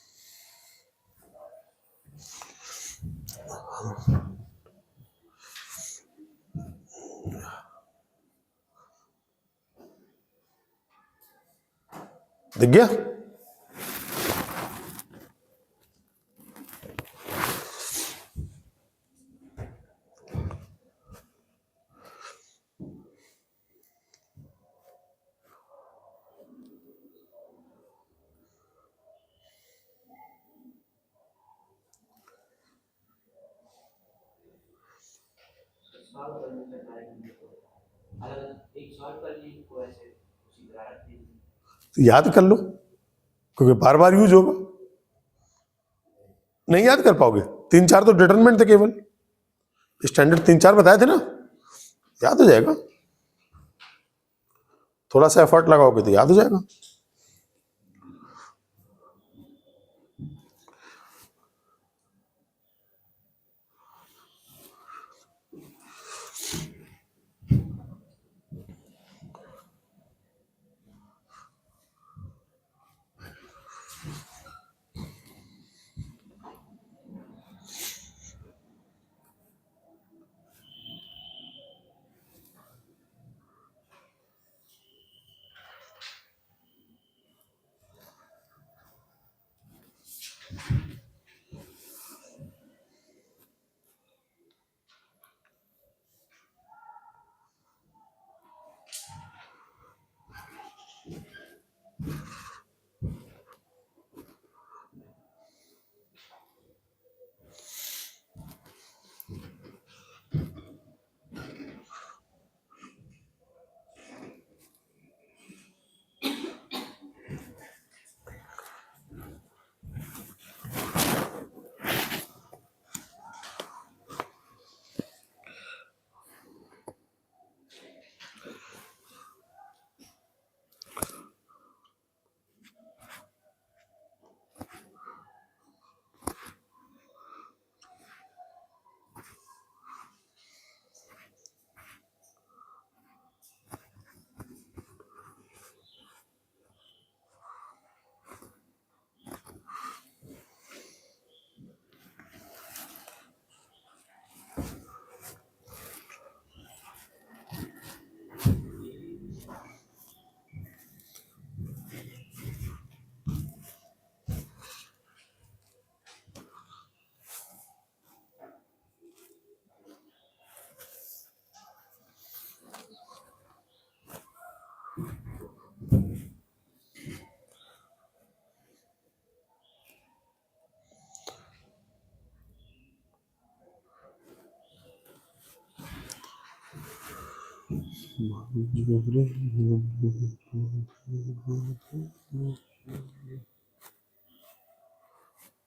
दिख गया, तो याद कर लो क्योंकि बार बार यूज होगा, नहीं याद कर पाओगे, 3 4 तो डिटरमिनेंट थे केवल, स्टैंडर्ड 3 4 बताए थे ना, याद हो जाएगा, थोड़ा सा एफर्ट लगाओगे तो याद हो जाएगा।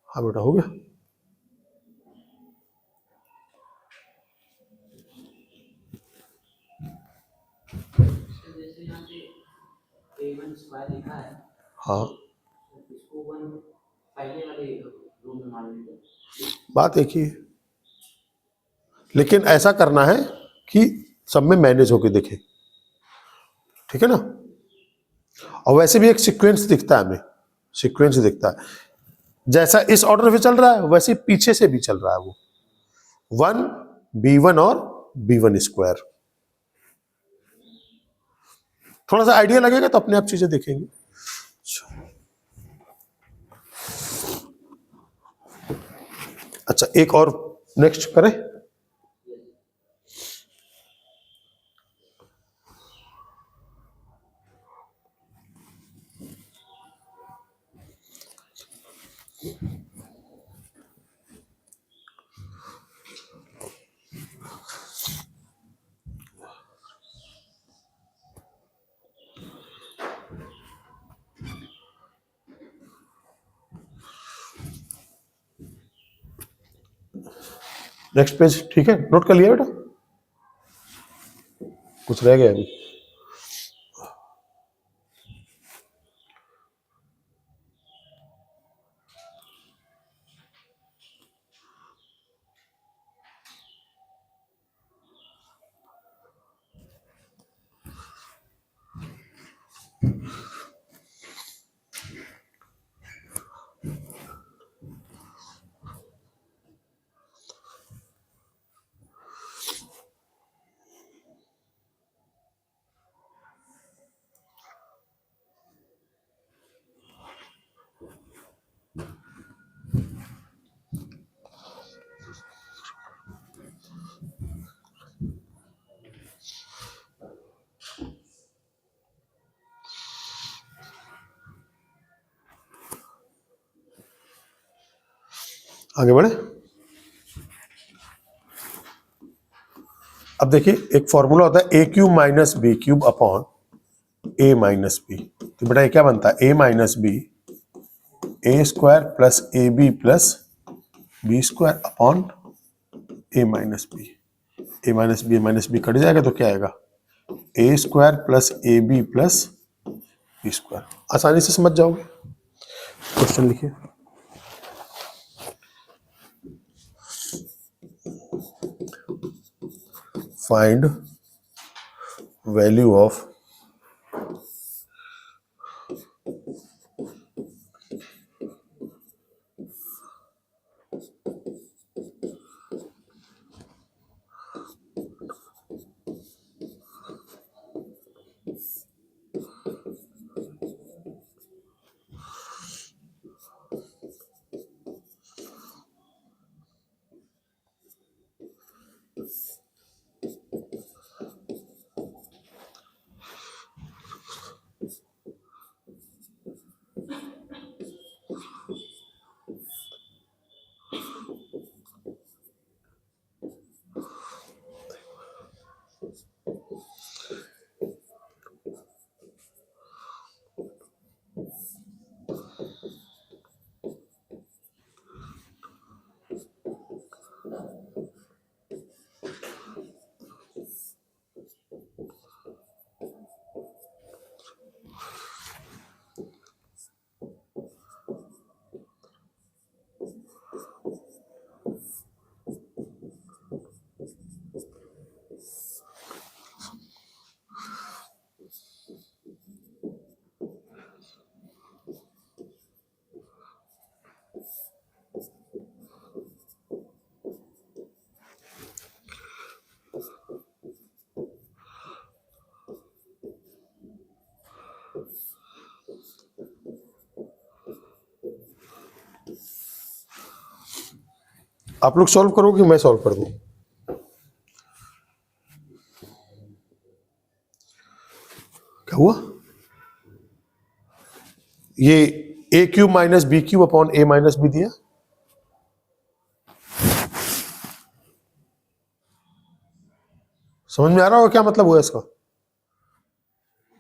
हाँ बेटा हो गया। हाँ बात एक ही है, लेकिन ऐसा करना है कि सब में मैनेज होके देखे, ठीक है ना। और वैसे भी एक सीक्वेंस दिखता है हमें, सीक्वेंस दिखता है, जैसा इस ऑर्डर में चल रहा है वैसे पीछे से भी चल रहा है वो 1 B1 और B1 स्क्वायर। थोड़ा सा आइडिया लगेगा तो अपने आप चीजें देखेंगे। अच्छा एक और नेक्स्ट करें। नेक्स्ट पेज, ठीक है, नोट कर लिया बेटा, कुछ रह गया अभी। आगे बढ़े। अब देखिए एक फॉर्मूला होता है A cube minus B cube upon A minus B. तो बेटा ये क्या बनता है, A minus B A square plus A B square upon A minus B. A minus B cut जाएगा तो क्या आएगा, A square plus A B square. आसानी से समझ जाओगे। क्वेश्चन लिखिए, फाइंड वैल्यू ऑफ आप लोग सॉल्व करो कि मैं सॉल्व कर दूं। क्या हुआ, ये A cube minus B cube upon A minus B दिया, समझ में आ रहा होगा क्या मतलब हुआ इसका।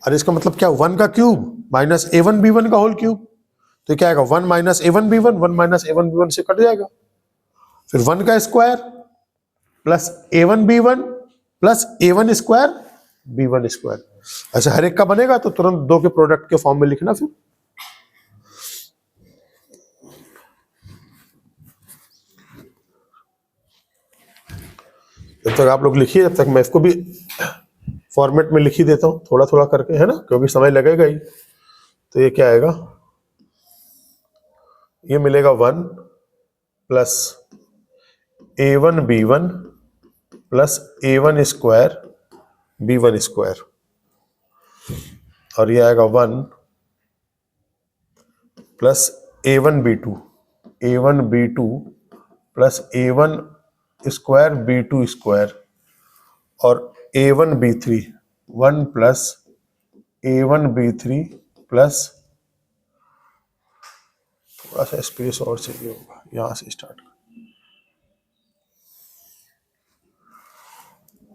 अरे इसका मतलब क्या, 1 का क्यूब माइनस A1B1 का होल क्यूब, तो क्या आएगा 1 माइनस A1B1, 1 माइनस A1B1 से कट जाएगा, फिर 1 का square plus A1B1 plus A1 square B1 square. ऐसे हर एक का बनेगा तो तुरंत दो के प्रोडक्ट के फॉर्म में लिखना। फिर जब तक आप लोग लिखिए, जब तक मैं इसको भी फॉर्मेट में लिख ही देता हूं थोड़ा थोड़ा करके, है ना, क्योंकि समय लगेगा ही। तो ये क्या आएगा, ये मिलेगा 1 plus A1B1 plus A1 square B1 square, और ये आएगा 1 plus A1B2 plus A1 square B2 square, और A1B3 1 प्लस A1B3 प्लस, थोड़ा सा स्पेस और चाहिए होगा, यहां से start,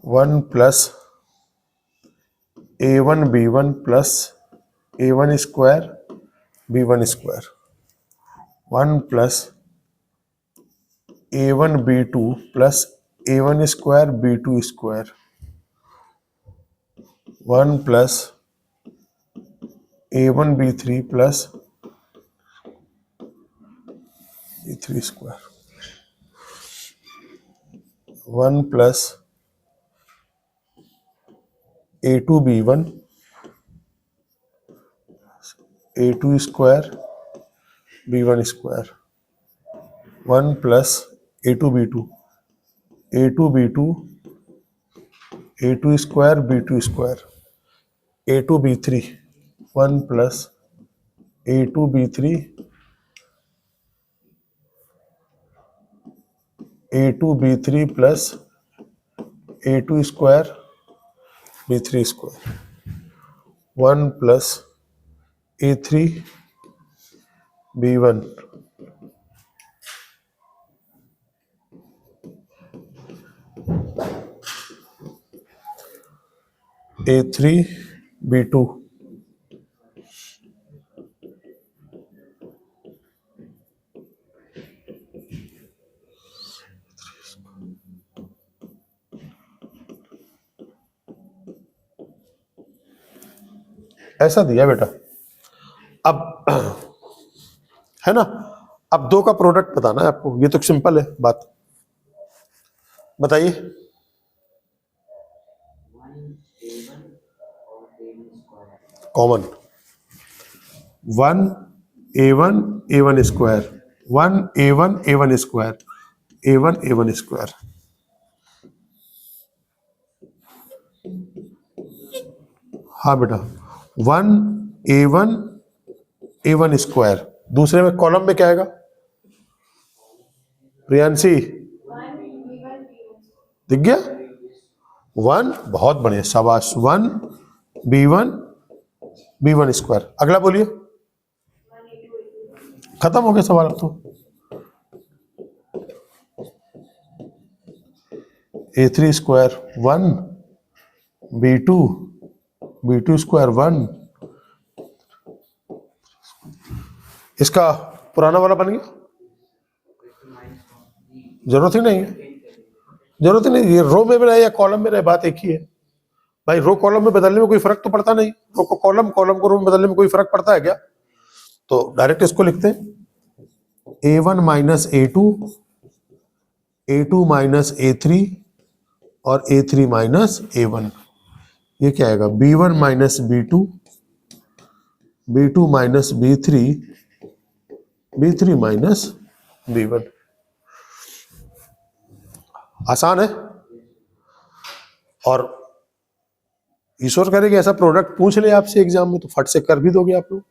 1 plus A1B1 plus A1 square B1 square, 1 plus A1B2 plus A1 square B2 square, 1 plus A1B3 plus B3 square, 1 plus A2B1 A2 square B1 square, 1 plus A2B2 A2 square B2 square, A2B3 1 plus A2B3 plus A2 square B3 square, 1 plus A3B1 A3B2, ऐसा दिया बेटा। अब है ना, अब दो का product बताना है आपको, ये तो सिंपल है बात, बताइए। Common 1 A1 square, 1 A1 square, A1 square, हाँ बेटा 1 A1 स्क्वायर, दूसरे में कॉलम में क्या आएगा प्रियांशी, दिख गया 1, बहुत बढ़िया शाबाश, 1 B1 स्क्वायर। अगला बोलिए, खत्म हो गया सवाल अब तो। A3 स्क्वायर 1 B2 स्क्वायर 1, इसका पुराना वाला बन गया, जरूरत ही नहीं है, जरूरत ही नहीं, ये रो में रहे या कॉलम में रहे बात एक ही है भाई। रो कॉलम में बदलने में कोई फर्क तो पड़ता नहीं, रो को कॉलम, कॉलम को रो में बदलने में कोई फर्क पड़ता है क्या? तो डायरेक्ट इसको लिखते हैं A1 minus A2 minus A3 और A3 माइनस A1, ये क्या आएगा B1 minus B2 minus B3 minus B1। आसान है, और ईश्वर करे कि ऐसा प्रोडक्ट पूछ ले आपसे एग्जाम में तो फट से कर भी दोगे आप लोग।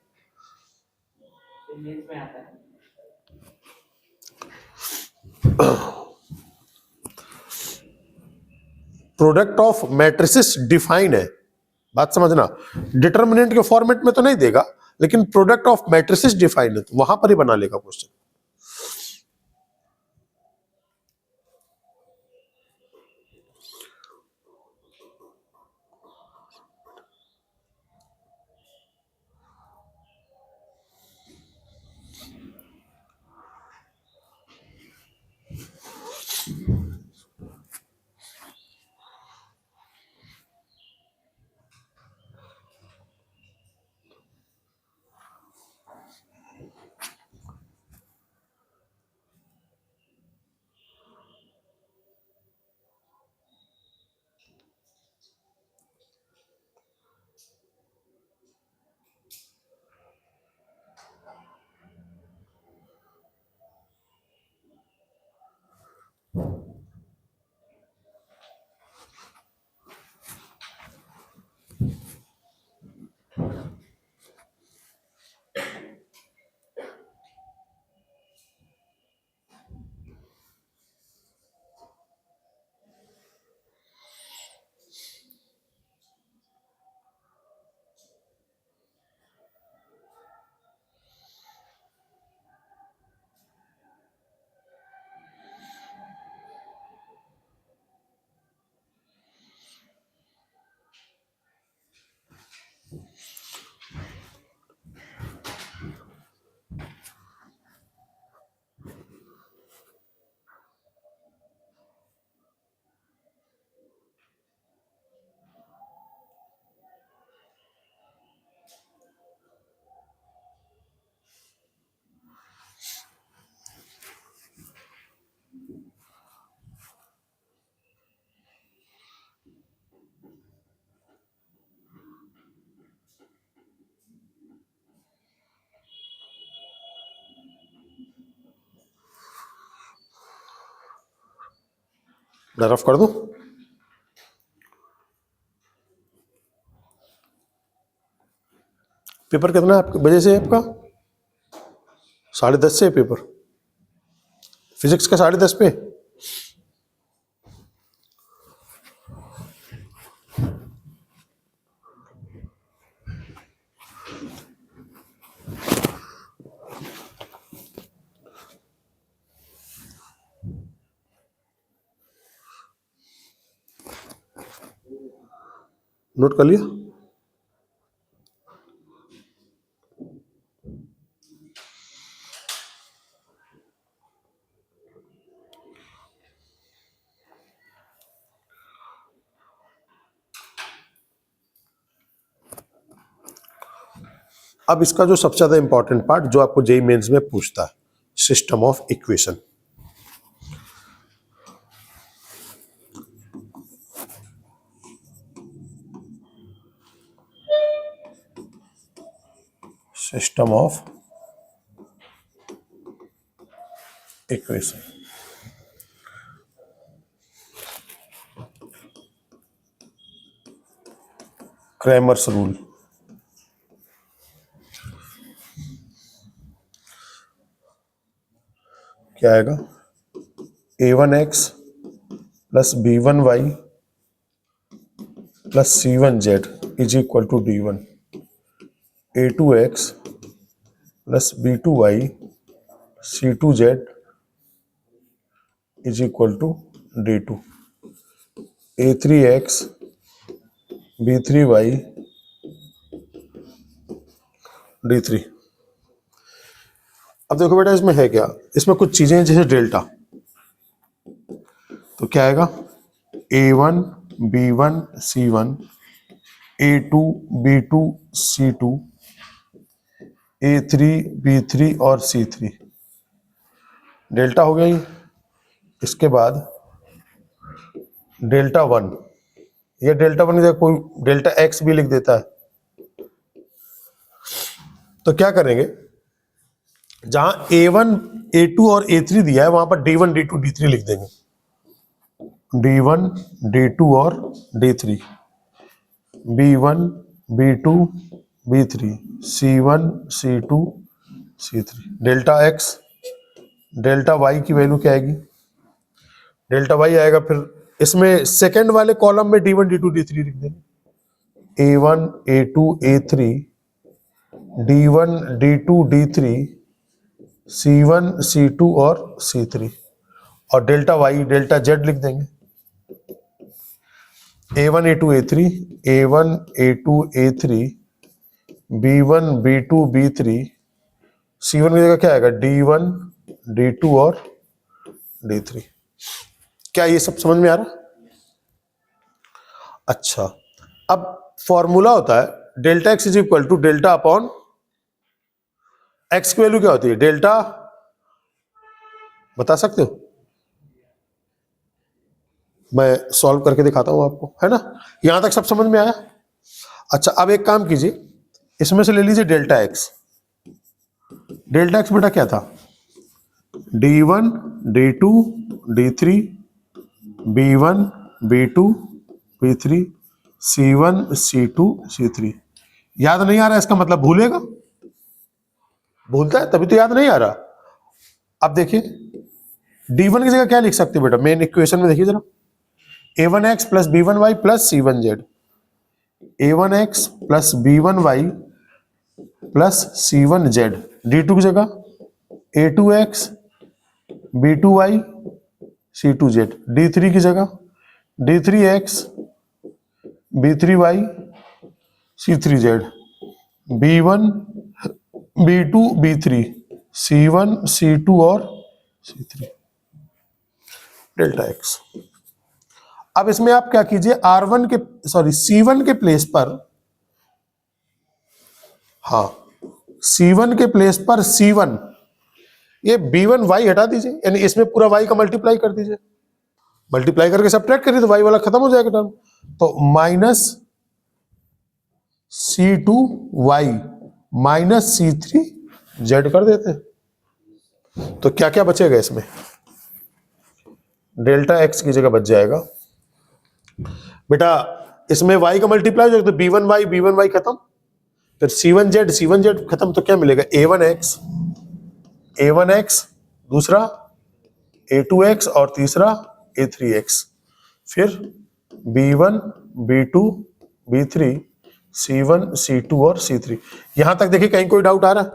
प्रोडक्ट ऑफ मैट्रिसेस डिफाइन है, बात समझना, डिटर्मिनेंट के फॉर्मेट में तो नहीं देगा, लेकिन प्रोडक्ट ऑफ मैट्रिसेस डिफाइन है तो वहां पर ही बना लेगा क्वेश्चन। रफ कर दूं? पेपर कितना है आपके बजे से है आपका? 10:30 से पेपर, फिजिक्स का 10:30 पे। नोट कर लिया? अब इसका जो सबसे ज्यादा इंपॉर्टेंट पार्ट जो आपको जेईई मेंस में पूछता है, system of equation. System of equation. Cramer's rule. क्या आएगा? a1x plus b1y plus c1z is equal to d1, a2x plus b2y c2z is equal to d2, a3x b3y d3। अब देखो बेटा इसमें है क्या, इसमें कुछ चीजें हैं जैसे डेल्टा, तो क्या आएगा? a1 b1 c1 a2 b2 c2 a3 b3 और c3, डेल्टा हो गया ये। इसके बाद डेल्टा 1, या डेल्टा 1 या कोई डेल्टा x भी लिख देता है। तो क्या करेंगे, जहां a1 a2 और a3 दिया है वहां पर d1 d2 d3 लिख देंगे, d1 d2 और d3, b1 b2 b3 c1 c2 c3। Delta x delta y की वैल्यू क्या आएगी? डेल्टा y आएगा, फिर इसमें सेकंड वाले कॉलम में d1 d2 d3 लिख देंगे, a1 a2 a3 d1 d2 d3 c1 c2 और c3, और डेल्टा y डेल्टा z लिख देंगे, a1 a2 a3 a1 a2 a3 b1 b2 b3 c1 की जगह क्या आएगा? d1 d2 और d3। क्या ये सब समझ में आ रहा? अच्छा, अब फॉर्मूला होता है delta x is equal to delta upon x की वैल्यू क्या होती है? डेल्टा, बता सकते हो? मैं सॉल्व करके दिखाता हूं आपको, है ना? यहां तक सब समझ में आया? अच्छा, अब एक काम कीजिए, इसमें से ले लीजिए डेल्टा x। डेल्टा x बेटा क्या था? d1 d2 d3 b1 b2 b3 c1 c2 c3। याद नहीं आ रहा, इसका मतलब भूलेगा, भूलता है तभी तो याद नहीं आ रहा। अब देखिए d1 की जगह क्या लिख सकते हो बेटा, मेन इक्वेशन में देखिए जरा, a1x plus b1y plus c1z, a1x plus b1y plus c1z, d2 की जगह a2x b2y c2z, d3 की जगह d3x b3y c3z, b1 b2 b3 c1 c2 और c3, डेल्टा x। अब इसमें आप क्या कीजिए, r1 के सॉरी c1 के प्लेस पर, हाँ c1 के प्लेस पर c1, ये b1y हटा दीजिए, यानी इसमें पूरा y का मल्टीप्लाई कर दीजिए, मल्टीप्लाई करके सब्ट्रैक्ट करिए तो y वाला खत्म हो जाएगा टर्म, तो माइनस c2y माइनस c3z कर देते हैं। तो क्या क्या बचेगा इसमें? डेल्टा एक्स की जगह बच जाएगा बेटा, इसमें y का मल्टीप्लाई हो जाएगा तो b1y खत्म, फिर c1z खत्म, तो क्या मिलेगा a1x दूसरा a2x और तीसरा a3x, फिर b1 b2 b3 c1 c2 और c3। यहां तक देखिए कहीं कोई डाउट आ रहा है?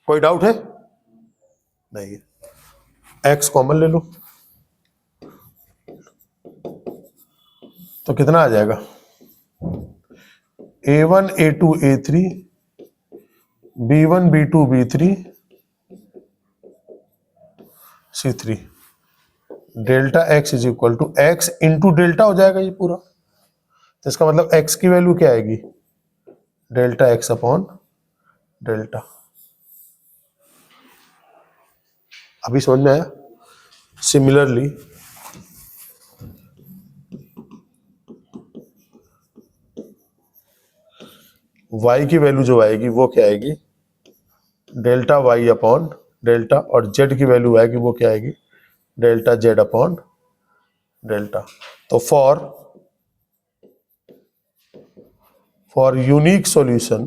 कोई डाउट है? नहीं है। x कॉमन ले लो तो कितना आ जाएगा a1 a2 a3 b1 b2 b3 c3, delta x is equal to x into delta हो जाएगा ये पूरा, तो इसका मतलब x की वैल्यू क्या आएगी डेल्टा x अपॉन डेल्टा। अभी समझ में आया? सिमिलरली y की वैल्यू जो आएगी वो क्या आएगी डेल्टा y अपॉन डेल्टा, और z की वैल्यू आएगी वो क्या आएगी डेल्टा z अपॉन डेल्टा। तो फॉर यूनिक सॉल्यूशन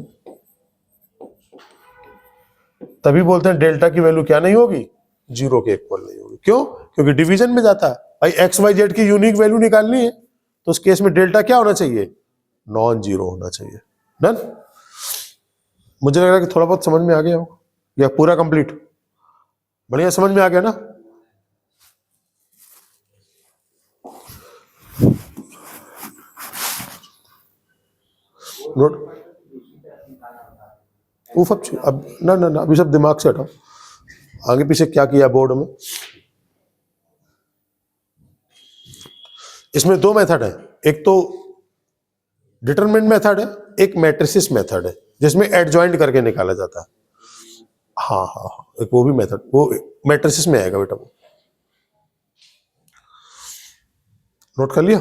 तभी बोलते हैं डेल्टा की वैल्यू क्या नहीं होगी, जीरो के इक्वल नहीं होगी। क्यों? क्योंकि डिवीजन में जाता है भाई, एक्स वाई जेड की यूनिक वैल्यू निकालनी है तो उस केस में डेल्टा क्या होना चाहिए, नॉन जीरो होना चाहिए। डन? मुझे लग रहा है कि थोड़ा बहुत समझ में आ गया हो, या पूरा कंप्लीट? बढ़िया समझ में आ गया ना? नोट अब ना ना ना अभी सब दिमाग से हटाओ, आगे पीछे क्या किया बोर्ड में। इसमें दो मेथड है, एक तो डिटरमिनेंट मेथड है, एक मैट्रिसिस मेथड है जिसमें एडजॉइंट करके निकाला जाता है। हाँ हाँ हाँ, एक वो भी मेथड, वो मैट्रिसिस में आएगा बेटा। वो नोट कर लिया?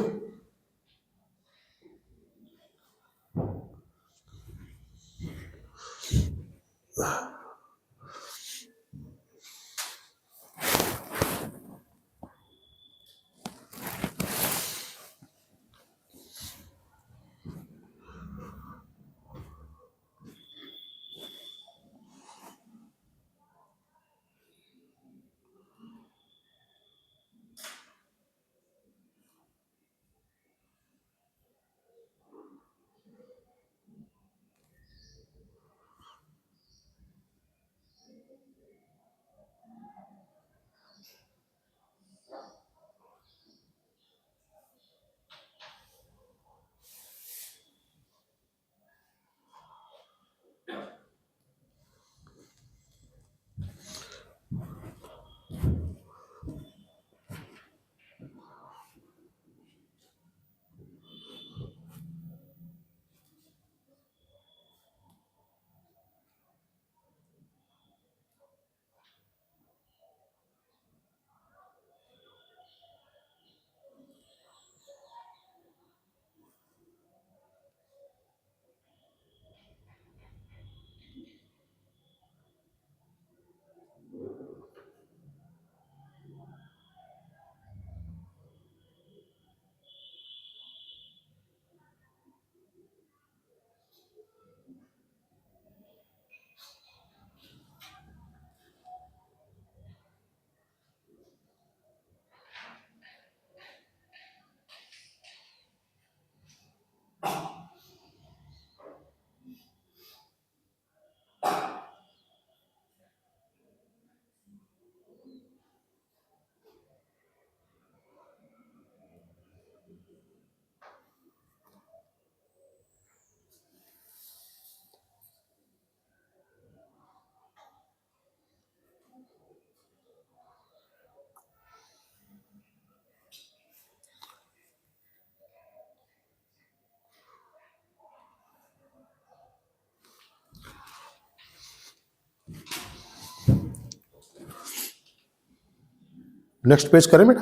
नेक्स्ट पेज करें बेटा?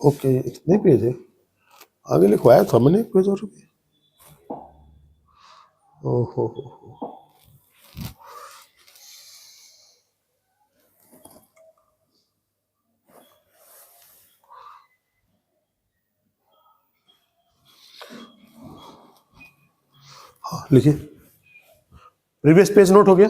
ओके, इतने पेज है, आगे लिखवाया था मैंने एक पेज और भी। ओहो लिखिए, प्रीवियस पेज नोट हो गया।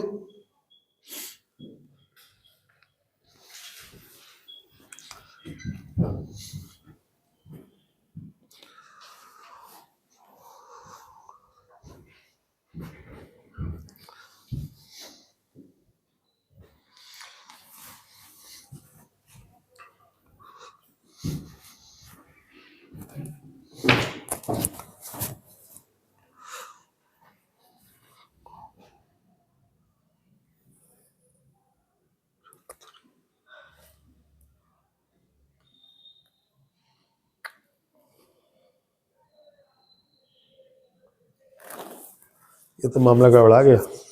ये तो मामला गड़बड़ा गया।